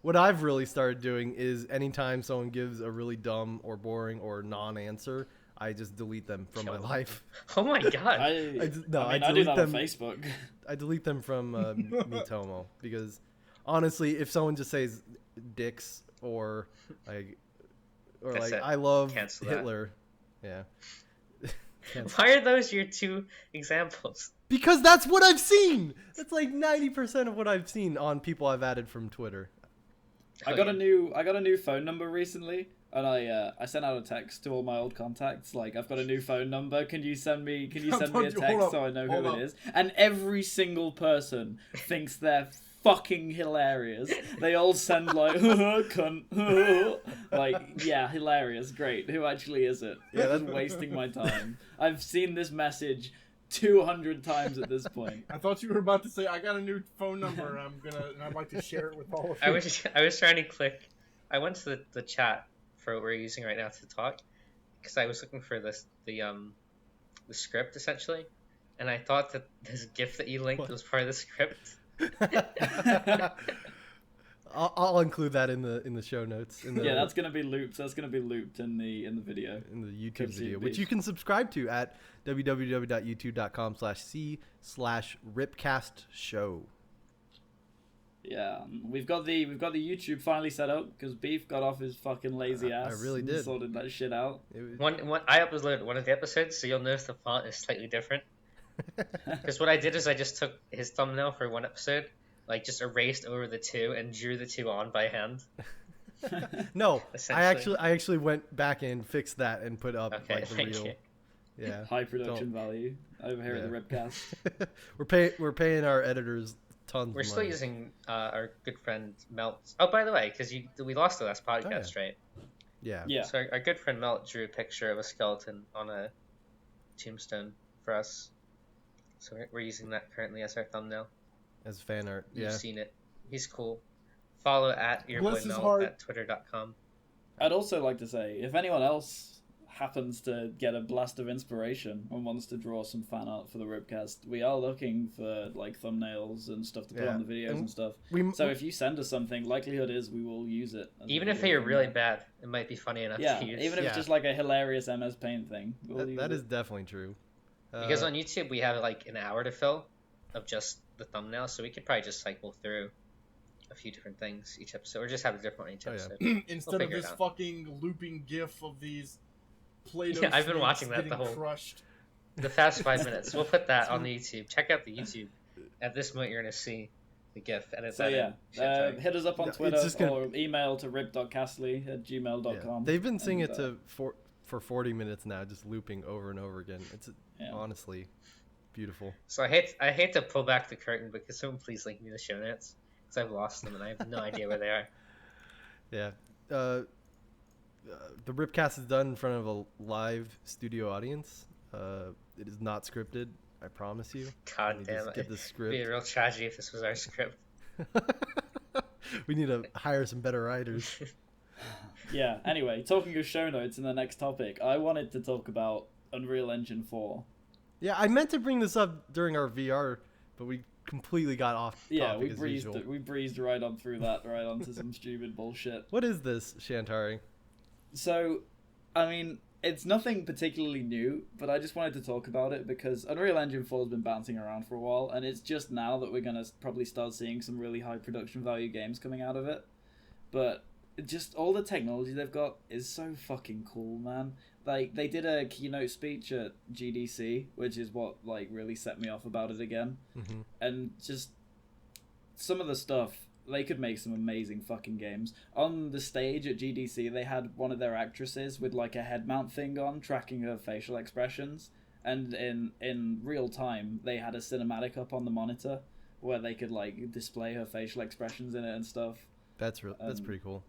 What I've really started doing is anytime someone gives a really dumb or boring or non-answer, I just delete them from my life. Oh my god! I do that on Facebook. I delete them from Miitomo because honestly, if someone just says dicks or I love Hitler, Why are those your two examples? Because that's what I've seen. That's like 90% of what I've seen on people I've added from Twitter. I got a new phone number recently, and I sent out a text to all my old contacts. Like, I've got a new phone number. Can you send me a text so I know who it is? And every single person thinks they're fucking hilarious. They all send like cunt. Like, yeah, hilarious, great. Who actually is it? Yeah, that's wasting my time. I've seen this message 200 times at this point. I thought you were about to say, I got a new phone number and I'd like to share it with all of you. I was trying to click. I went to the chat for what we're using right now to talk, because I was looking for the script essentially, and I thought that this GIF that you linked was part of the script. I'll include that in the show notes. That's gonna be looped. That's gonna be looped in the video, in the YouTube video, which you can subscribe to at www.youtube.com/c/RIPcast show. Yeah, we've got the YouTube finally set up because Beef got off his fucking lazy ass. I really did. Sorted that shit out. I uploaded one of the episodes, so you'll notice the font is slightly different. Because what I did is I just took his thumbnail for one episode, like just erased over the two and drew the two on by hand. No, I actually went back and fixed that and put up like the real. Yeah, high production value over here at the RIPcast. We're paying our editors tons. We're of still money. using our good friend Melt. Oh, by the way, because we lost the last podcast, right? Yeah. So our good friend Melt drew a picture of a skeleton on a tombstone for us. So we're using that currently as our thumbnail. As fan art, You've seen it. He's cool. Follow at yourboymelt at twitter.com. I'd also like to say, if anyone else happens to get a blast of inspiration and wants to draw some fan art for the RIPcast, we are looking for like thumbnails and stuff to put on the videos and stuff. So if you send us something, likelihood is we will use it. Even if they are really bad, it might be funny enough to use. Even if it's just like a hilarious MS Paint thing. That is definitely true. Because on YouTube we have like an hour to fill of just the thumbnail, so we could probably just cycle through a few different things each episode, or just have a different one each episode. Instead of this fucking looping GIF of these Play-Doh Yeah, I've been snakes watching that the getting whole- crushed. The past 5 minutes. We'll put that on the YouTube. Check out the YouTube. At this point, you're gonna see the GIF. Edit So that yeah, in. Shit, hit us up on No, it's Twitter just gonna- or email to rip.castley@gmail.com. They've been singing and, it for 40 minutes now, just looping over and over again. It's honestly beautiful. So I hate to pull back the curtain, but could someone please link me the show notes? Because I've lost them and I have no idea where they are. Yeah. The RIPcast is done in front of a live studio audience. It is not scripted, I promise you. God Let me damn just it. get the It'd be a script. real tragedy if this was our script. We need to hire some better writers. Yeah, anyway, talking of show notes in the next topic, I wanted to talk about Unreal Engine 4. Yeah, I meant to bring this up during our VR, but we completely got off topic Yeah, we as breezed usual. we breezed right on through that, right onto some stupid bullshit. What is this, Shantari? So, I mean, it's nothing particularly new, but I just wanted to talk about it because Unreal Engine 4 has been bouncing around for a while, and it's just now that we're going to probably start seeing some really high production value games coming out of it. But just all the technology they've got is so fucking cool, man. Like, they did a keynote speech at GDC, which is what, like, really set me off about it again. Mm-hmm. And just some of the stuff, they could make some amazing fucking games. On the stage at GDC, they had one of their actresses with like a head mount thing on, tracking her facial expressions. And in real time, they had a cinematic up on the monitor where they could like display her facial expressions in it and stuff. That's pretty cool.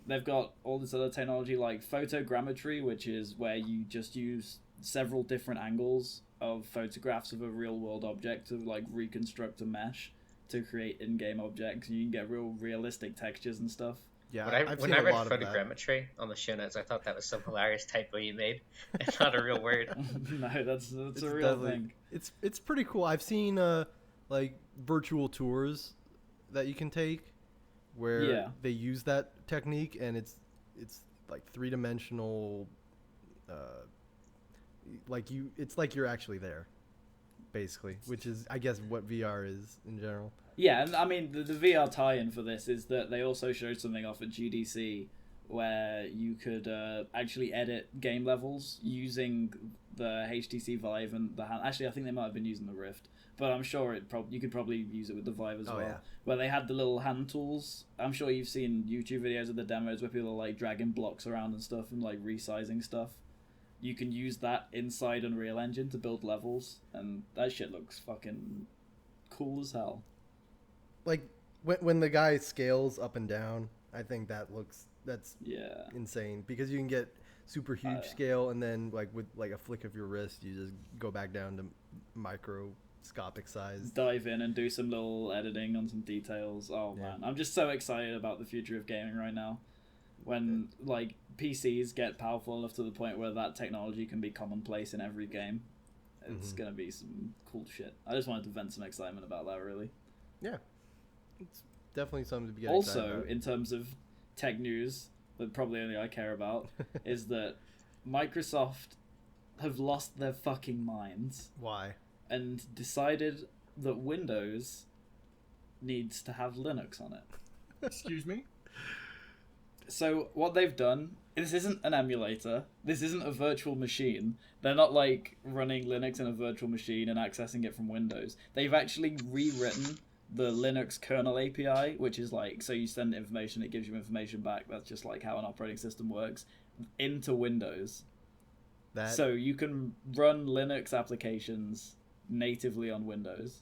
They've got all this other technology like photogrammetry, which is where you just use several different angles of photographs of a real world object to like reconstruct a mesh to create in-game objects. You can get real realistic textures and stuff. Yeah, When I read photogrammetry on the show notes, I thought that was some hilarious typo you made. It's not a real word. No, that's a real thing. It's pretty cool. I've seen like virtual tours that you can take where they use that technique, and it's like three-dimensional. It's like you're actually there, basically, which is, I guess, what VR is in general. Yeah, and I mean, the VR tie-in for this is that they also showed something off at GDC where you could actually edit game levels using the HTC Vive and the hand. Actually, I think they might have been using the Rift, but I'm sure you could probably use it with the Vive as well. Yeah. Where they had the little hand tools. I'm sure you've seen YouTube videos of the demos where people are like dragging blocks around and stuff and like resizing stuff. You can use that inside Unreal Engine to build levels, and that shit looks fucking cool as hell. Like when the guy scales up and down, I think that's insane, because you can get super huge scale, and then like with like a flick of your wrist, you just go back down to microscopic size. Dive in and do some little editing on some details. Oh man, I'm just so excited about the future of gaming right now. When like PCs get powerful enough to the point where that technology can be commonplace in every game, it's gonna be some cool shit. I just wanted to vent some excitement about that, really. Yeah, it's definitely something to be excited about. Also, in terms of tech news that probably only I care about, is that Microsoft have lost their fucking minds. Why? And decided that Windows needs to have Linux on it. Excuse me? So what they've done, this isn't an emulator, this isn't a virtual machine. They're not like running Linux in a virtual machine and accessing it from Windows. They've actually rewritten the Linux kernel API, which is like, so you send information, it gives you information back. That's just like how an operating system works, into Windows. So you can run Linux applications natively on Windows.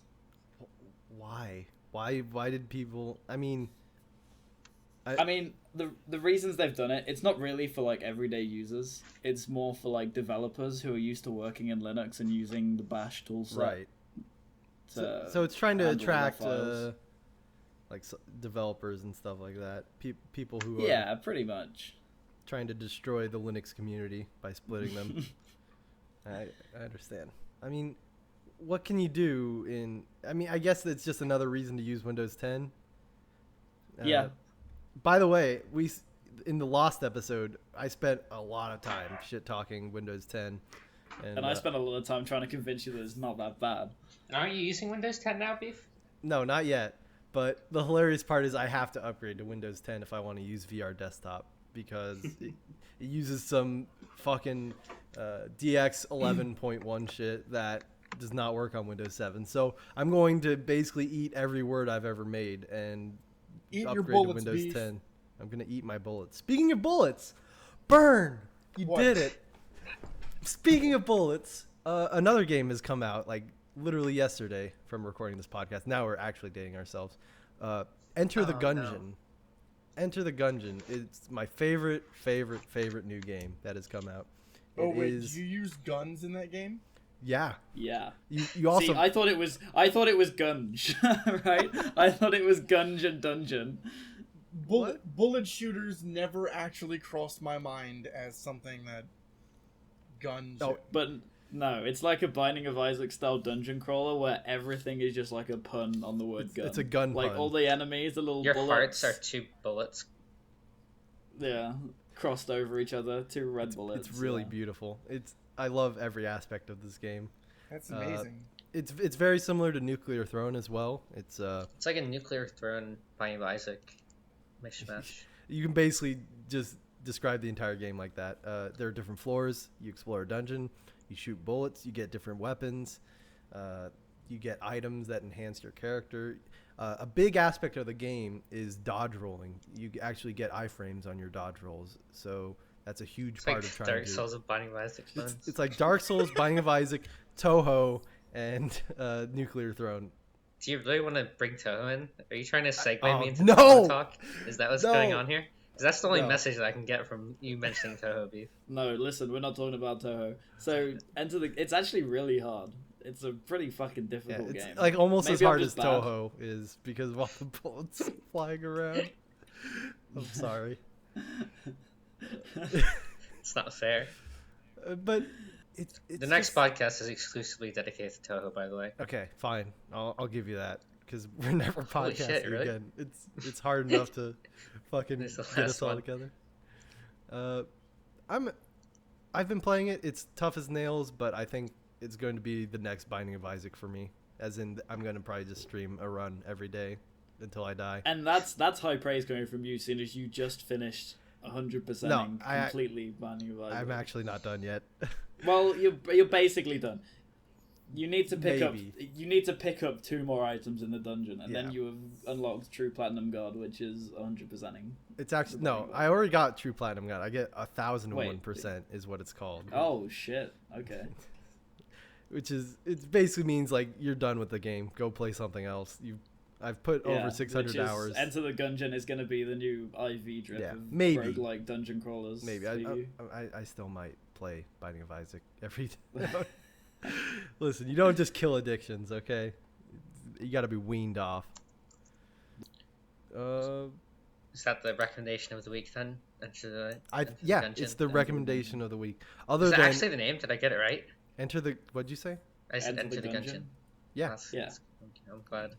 Why? Why did people? I mean, the reasons they've done it, it's not really for like everyday users. It's more for like developers who are used to working in Linux and using the Bash toolset. Right. So it's trying to attract developers and stuff like that. People who are pretty much trying to destroy the Linux community by splitting them. I understand. I mean, what can you do I guess it's just another reason to use Windows 10. By the way, in the Lost episode, I spent a lot of time shit talking Windows 10. And I spent a lot of time trying to convince you that it's not that bad. Aren't you using Windows 10 now, Beef? No, not yet. But the hilarious part is I have to upgrade to Windows 10 if I want to use VR desktop. because it uses some fucking DX 11.1 shit that does not work on Windows 7. So I'm going to basically eat every word I've ever made and Eat upgrade your bullets, to Windows Beef. 10. I'm going to eat my bullets. Speaking of bullets, Burn, you What? did it. Speaking of bullets, another game has come out like literally yesterday from recording this podcast. Now we're actually dating ourselves. Enter the Gungeon. No. Enter the Gungeon. It's my favorite new game that has come out. Oh It wait, is- did you use guns in that game? yeah. Yeah. You also See, I thought it was Gunge, right? I thought it was Gungeon Dungeon. Bullet shooters never actually crossed my mind as something that guns. Oh, But no, it's like a Binding of Isaac style dungeon crawler where everything is just like a pun on the word gun. it's a gun Like pun. all the enemies, the little Your bullets. farts are 2 bullets. Yeah, crossed over each other, 2 red bullets. It's really yeah. beautiful. I love every aspect of this game. That's amazing. It's very similar to Nuclear Throne as well. It's It's like a nuclear throne Binding of Isaac mishmash. you can basically just describe the entire game like that. There are different floors. You explore a dungeon. You shoot bullets. You get different weapons. You get items that enhance your character. A big aspect of the game is dodge rolling. You actually get iframes on your dodge rolls, so that's a huge It's part like of trying Dark to. Souls of Binding of Isaac clones. It's like Dark Souls, Binding of Isaac, Toho, and Nuclear Throne. Do you really want to bring Toho in? Are you trying to segue Oh, me into no! Toho talk? Is that what's No! going on here? Because that's the only No. message that I can get from you mentioning Toho Beef. No, listen, we're not talking about Toho. So it's actually really hard. It's a pretty fucking Yeah, difficult it's game. like almost as Maybe I'm hard as just bad. Toho is because of all the bullets flying around. I'm sorry, It's not fair. but it's The next just- podcast is exclusively dedicated to Toho, by the way. Okay, fine. I'll give you that because we're never Holy podcasting shit, really? again. It's hard enough to fucking This is the get last us all one. together. I've been playing it. It's tough as nails, but I think it's going to be the next Binding of Isaac for me. As in, I'm going to probably just stream a run every day until I die. And that's high praise coming from you, seeing as you just finished 100% No, completely Binding of Isaac. I'm actually not done yet. Well, you're basically done. You need to pick Maybe. up. You need to pick up 2 more items in the dungeon, and then Yeah. you have unlocked True Platinum Guard, which is 100%ing. It's actually no. I already got True Platinum Gun. I get 1,001% is what it's called. Oh shit! Okay. Which is it basically means like you're done with the game. Go play something else. I've put over Yeah, 600 which is- hours. Enter the Gungeon is going to be the new IV drip Yeah, of maybe. roguelike dungeon crawlers. Maybe for you. I still might play Binding of Isaac every day. Listen, you don't just kill addictions, okay? You got to be weaned off. Is that the recommendation of the week then? Enter the It's the Gungeon? recommendation of the week. Other Is that than actually the name? Did I get it right? Enter the what'd you say? I said Enter the Enter the Gungeon? Gungeon. Yeah. That's- I'm glad.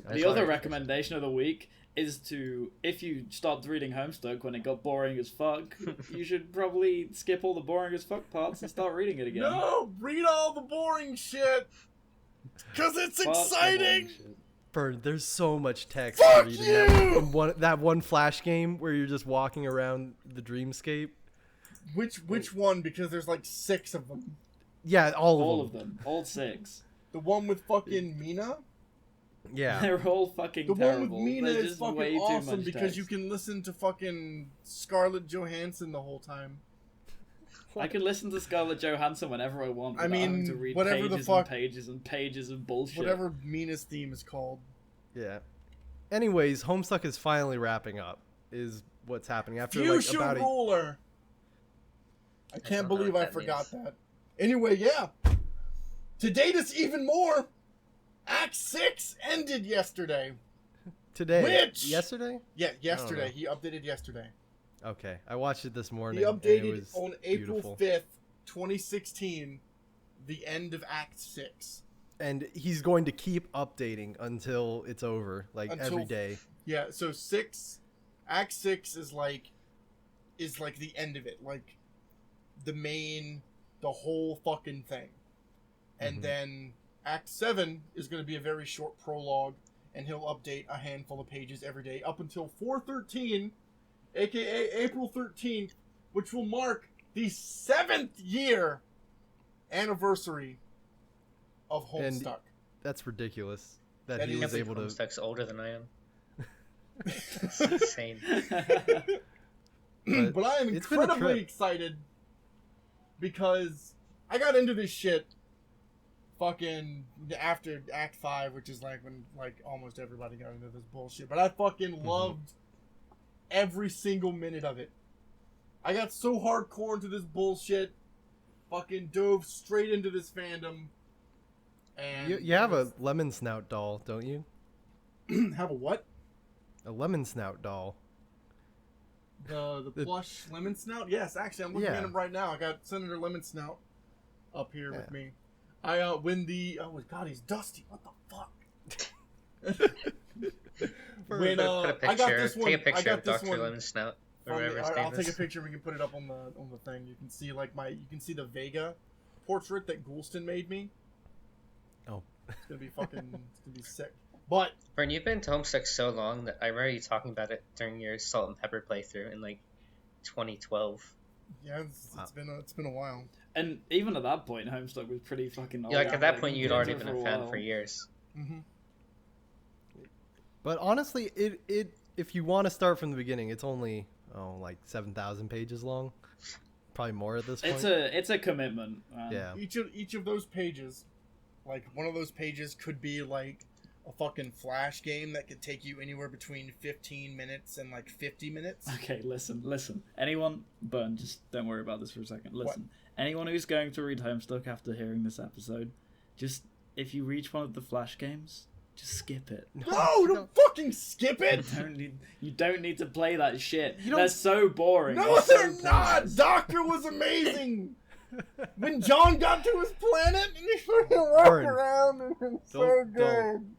I The saw other it. recommendation of the week is to, if you stopped reading Homestuck when it got boring as fuck, you should probably skip all the boring as fuck parts and start reading it again. No, read all the boring shit. Cause it's Fuck the exciting. boring shit. Bird, there's so much text Fuck reading you! that one Flash game where you're just walking around the dreamscape. Which one? Because there's like 6 of them. Yeah, all All of of them. them. All 6. The one with fucking Mina. Yeah. They're all fucking The terrible. one with Mina They're is just way fucking too awesome much because you text. can listen to fucking Scarlett Johansson the whole time. I can listen to Scarlett Johansson whenever I want. I without having mean, to read whatever the pages fuck- and pages and pages of bullshit. Whatever Mina's theme is called. Yeah. Anyways, Homestuck is finally wrapping up. Is what's happening after like Fuchsia about a ruler. I don't can't know believe what I that forgot means. that. Anyway, yeah. To date us even more, Act 6 ended yesterday. today. Which- Yesterday? Yeah, know. yesterday. He updated yesterday. Okay, I watched it this morning. He and updated it was on April beautiful. 5th, 2016, the end of Act 6. And he's going to keep updating until it's over, like Until- every day. Yeah, so Act 6 is like the end of it, like the whole fucking thing. And Mhm. then Act 7 is going to be a very short prologue, and he'll update a handful of pages every day up until 413, aka April 13th, which will mark the 7th year anniversary of Homestuck. That's ridiculous that he I was can't able believe to. Homestuck's older than I am. It's insane. But I am it's been a incredibly trip. excited because I got into this shit fucking after Act 5, which is like when like almost everybody got into this bullshit. But I fucking loved every single minute of it. I got so hardcore into this bullshit, fucking dove straight into this fandom. And You have a lemon snout doll, don't you? have a what? A lemon snout doll. The plush lemon snout? Yes, actually, I'm looking at him right now. I got Senator Lemon Snout up here with me. When the oh god, he's dusty. What the fuck? When Put a picture, I got this one. take a I picture got of this Dr. one. Lemon Snout. Or From whatever his I'll name take a is. picture. We can put it up on the thing. You can see like you can see the Vega portrait that Goulston made me. Oh, It's gonna be fucking. It's gonna be sick. But Vern, you've been to Homestuck so long that I remember you talking about it during your Salt and Pepper playthrough in like 2012. yeah, it's been a while. And even at that point, Homestuck was pretty fucking old. Yeah, like at that point you'd you'd already been a fan for years. Mm-hmm. but honestly, it if you want to start from the beginning, it's only like 7,000 pages long, probably more at this point. It's a commitment. Man. Yeah. Each of those pages, like one of those pages could be like a fucking Flash game that could take you anywhere between 15 minutes and like 50 minutes. Okay, listen. Anyone, Burn, just don't worry about this for a second. Listen, anyone who's going to read Homestuck after hearing this episode, just if you reach one of the Flash games, just skip it. No, don't fucking skip it. You don't need to play that shit. You don't- They're so boring. No, they're so not. pointless. Doctor was amazing. When John got to his planet and he fucking walked Burn. around and it's so Don't- good.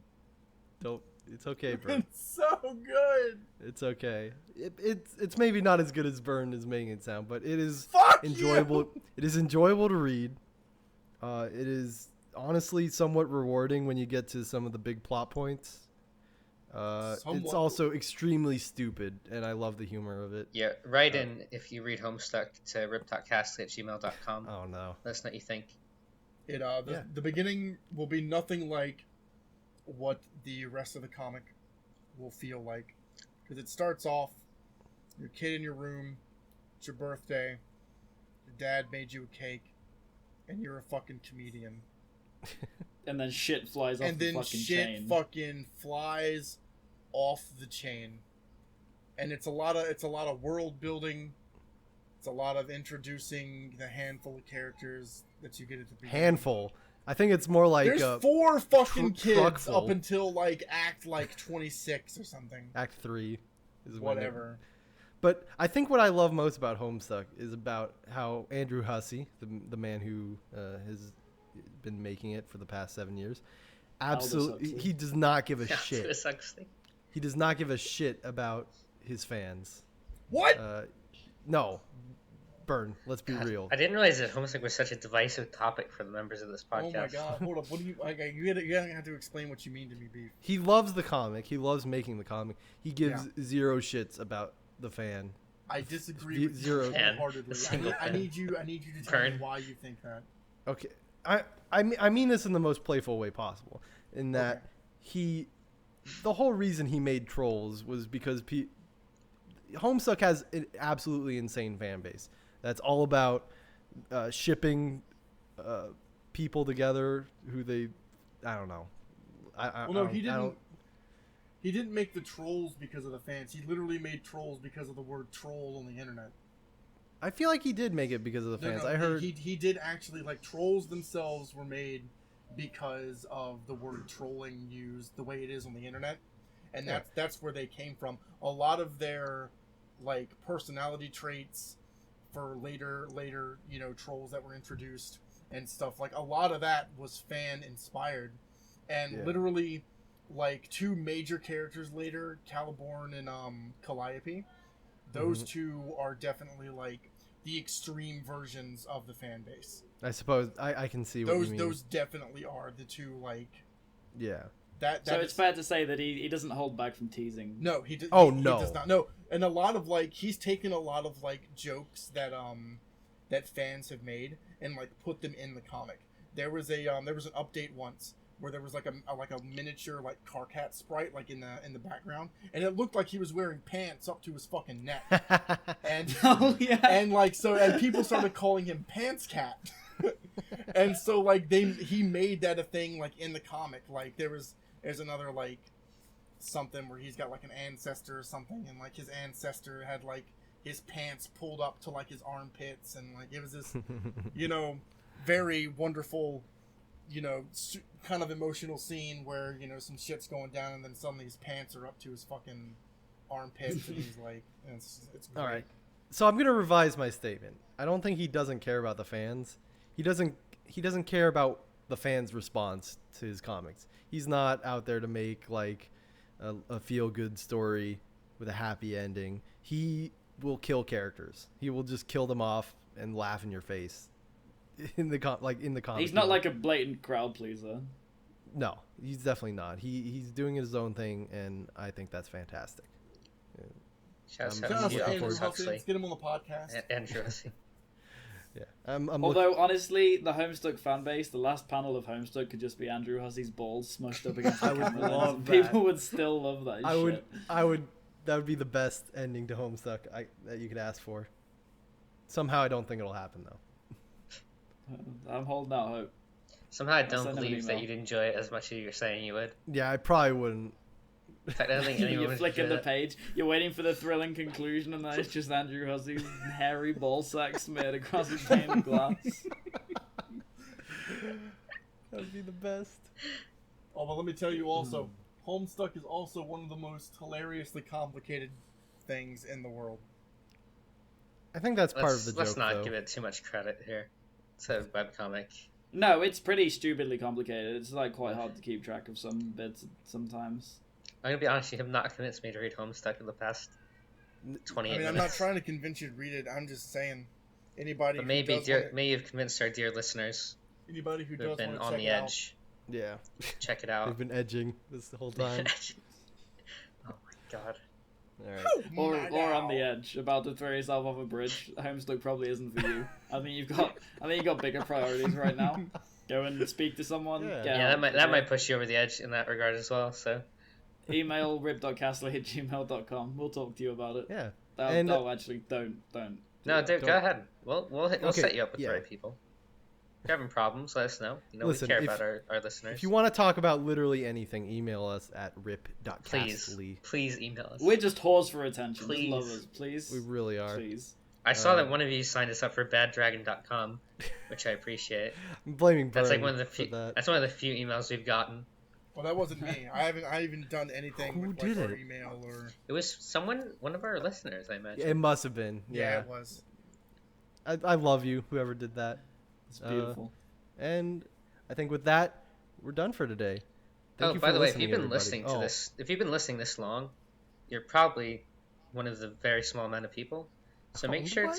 Don't. It's okay, Burn. It's so good. It's okay. It's maybe not as good as Burn is making it sound, but it is Fuck enjoyable. you. It is enjoyable to read. It is honestly somewhat rewarding when you get to some of the big plot points. It's Somewhat. also extremely stupid, and I love the humor of it. Yeah, write in if you read Homestuck to rip.cast@gmail.com. Oh no. Let us know what you think. The beginning will be nothing like what the rest of the comic will feel like, because it starts off your kid in your room, it's your birthday, your dad made you a cake, and you're a fucking comedian, And then shit flies off and the then fucking shit chain. fucking flies off the chain, and it's a lot of world building. It's a lot of introducing the handful of characters that you get at the beginning. Handful. I think it's more like There's 4 fucking kids truckful. up until like act like 26 or something. Act 3 is when Whatever. But I think what I love most about Homestuck is about how Andrew Hussey, the man who has been making it for the past 7 years, absolutely Huxley. he does not give a Yeah, shit. Aldous Huxley. He does not give a shit about his fans. What? No, Burn. Let's be real. I didn't realize that Homestuck was such a divisive topic for the members of this Oh podcast. my god! Hold up. What do you? You gotta have to explain what you mean to me, Beef. He loves the comic. He loves making the comic. He gives zero shits about the fan. I disagree with Zero. you wholeheartedly. Single I fan. need you to tell me Burn. why you think that. Okay, I mean this in the most playful way possible. In that the whole reason he made Trolls was because Homestuck has an absolutely insane fan base. That's all about shipping people together who they, I don't know. He didn't make the Trolls because of the fans. He literally made Trolls because of the word troll on the internet. I feel like he did make it because of the fans. I heard he did actually, like, Trolls themselves were made because of the word trolling used the way it is on the internet, and that's where they came from. A lot of their like personality traits for later trolls that were introduced and stuff, like a lot of that was fan inspired, and literally like 2 major characters later, Caliborn and Calliope, those 2 are definitely like the extreme versions of the fan base. I suppose I can see what you mean. Those definitely are the 2 like yeah. that. So it's fair to say that he doesn't hold back from teasing. No, he does. Oh, he no. does not. No, and a lot of like he's taken a lot of like jokes that that fans have made and like put them in the comic. There was an update once where there was like a miniature like Carcat sprite like in the background, and it looked like he was wearing pants up to his fucking neck. And Oh yeah. and like so and people started calling him Pants Cat. And so like he made that a thing like in the comic. Like there's another like something where he's got like an ancestor or something, and like his ancestor had like his pants pulled up to like his armpits, and like it was this very wonderful kind of emotional scene where some shit's going down, and then suddenly his pants are up to his fucking armpits, and he's like, it's great. All right. So I'm gonna revise my statement. I don't think he doesn't care about the fans. He doesn't care about the fans' response to his comics. He's not out there to make like a feel-good story with a happy ending. He will kill characters. He will just kill them off and laugh in your face. In the comic. He's not like a blatant crowd pleaser. No, he's definitely not. He's doing his own thing, and I think that's fantastic. Shouts I'm out Shout out to to looking Andrew forward to Hussey. Let's get him on the podcast. Andrew Hussey. Yeah, I'm Although honestly, the Homestuck fan base, the last panel of Homestuck could just be Andrew Hussey's balls smushed up against the I would camera lens, love and that. people would still love that shit. I would. That would be the best ending to Homestuck that you could ask for. Somehow, I don't think it'll happen though. I'm holding out hope. Somehow I I'll don't send him an believe that email. you'd enjoy it as much as you're saying you would. Yeah, I probably wouldn't. In fact, I don't think anyone You're would flicking enjoy the that. page, you're waiting for the thrilling conclusion, and then it's just Andrew Hussey's hairy ball sack smeared across a pane of glass. That would be the best. Oh, but let me tell you also, Homestuck is also one of the most hilariously complicated things in the world. I think that's part of the Let's joke, not though. give it too much credit here. It's a webcomic. No, it's pretty stupidly complicated. It's like quite hard to keep track of some bits sometimes. I'm gonna be honest, you have not convinced me to read Homestuck in the past 28 I mean, I'm minutes. not trying to convince you to read it. I'm just saying, anybody But who maybe, does wanna- maybe you've convinced our dear listeners anybody who who have does been want to on check the it out. edge. Yeah, Check it out. they've been edging this whole time. Oh my god. All right. Or on the edge, about to throw yourself off a bridge. Homestuck probably isn't for you. I think you've got bigger priorities right now. Go and speak to someone. Yeah. get Yeah, out. that might push you over the edge in that regard as well. So Email rip.castley@gmail.com. We'll talk to you about it. Yeah. Actually, don't. no, that. dude, Don't- go ahead. We'll Okay, set you up with yeah. the right people. If you're having problems, let us know. Listen, we care if- about our listeners. If you want to talk about literally anything, email us at rip.castley. please email us. We're just whores for attention. Please. Just love us, please. We really are. Please. I saw Uh, that one of you signed us up for baddragon.com, which I appreciate. I'm blaming Burn That's like one of the for few. that. That's one of the few emails we've gotten. Well, that wasn't me. I haven't done anything Who with did like, our it? email or. It was one of our listeners, I imagine. It must have been. Yeah, Yeah. it was. I love you, whoever did that. It's beautiful. And I think with that, we're done for today. Thank Oh, you by for the way, if listening, you've been everybody. listening to Oh, this, if you've been listening this long, you're probably one of the very small amount of people. So make sure What?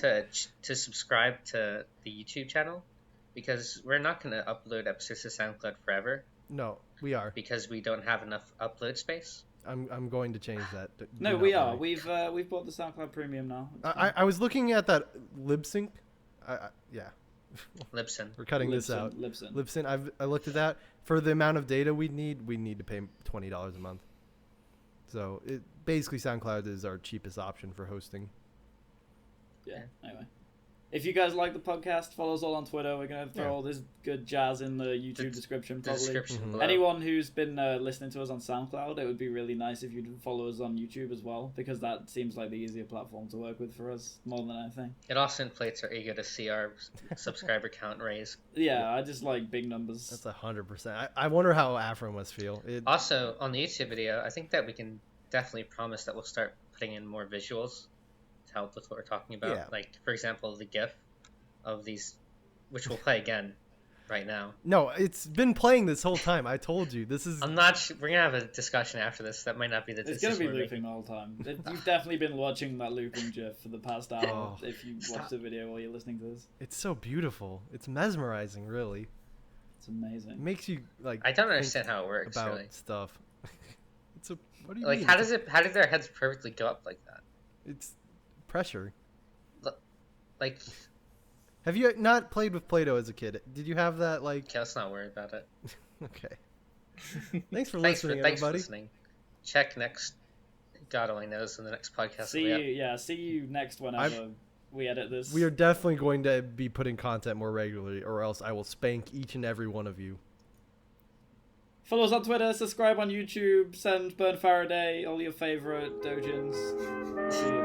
to subscribe to the YouTube channel, because we're not going to upload episodes to SoundCloud forever No, we are. because we don't have enough upload space. I'm going to change that. Do No, not we are. worry. We've bought the SoundCloud Premium now. It's I was looking at that lip sync. Yeah, Libsyn. we're cutting this Libsyn, out. Libsyn. Libsyn. I looked at that. For the amount of data we need to pay $20 a month. So it basically SoundCloud is our cheapest option for hosting. Yeah. Anyway, if you guys like the podcast, follow us all on Twitter. We're gonna throw Yeah. all this good jazz in the YouTube description. The Probably. description Mhm. below. Anyone who's been listening to us on SoundCloud, it would be really nice if you'd follow us on YouTube as well, because that seems like the easier platform to work with for us more than anything. It also inflates our ego to see our subscriber count raise. Yeah, I just like big numbers. That's 100%. I wonder how Afro must feel. Also, on the YouTube video, I think that we can definitely promise that we'll start putting in more visuals to help with what we're talking about. Yeah. Like, for example, the GIF of these, which we'll play again right now. No, it's been playing this whole time. I told you. This is. I'm not. We're gonna have a discussion after this. That might not be the It's gonna decision be we're looping making. the whole time. You've definitely been watching that looping GIF for the past hour. Oh. If you Stop. watch the video while you're listening to this, It's so beautiful. It's mesmerizing, really. it's amazing. It makes you like. I don't think understand how it works. about Really, stuff. It's a. What do you like mean? how does it? How did their heads perfectly go up like that? It's pressure. Like, Have you not played with Play-Doh as a kid? Did you have that, like... okay, let's not worry about it. Okay. Thanks for Thanks listening, for everybody. listening. Check next. God only knows in the next podcast. See you next whenever we edit this. We are definitely going to be putting content more regularly, or else I will spank each and every one of you. Follow us on Twitter, subscribe on YouTube, send Burn Faraday all your favorite dojins. See you.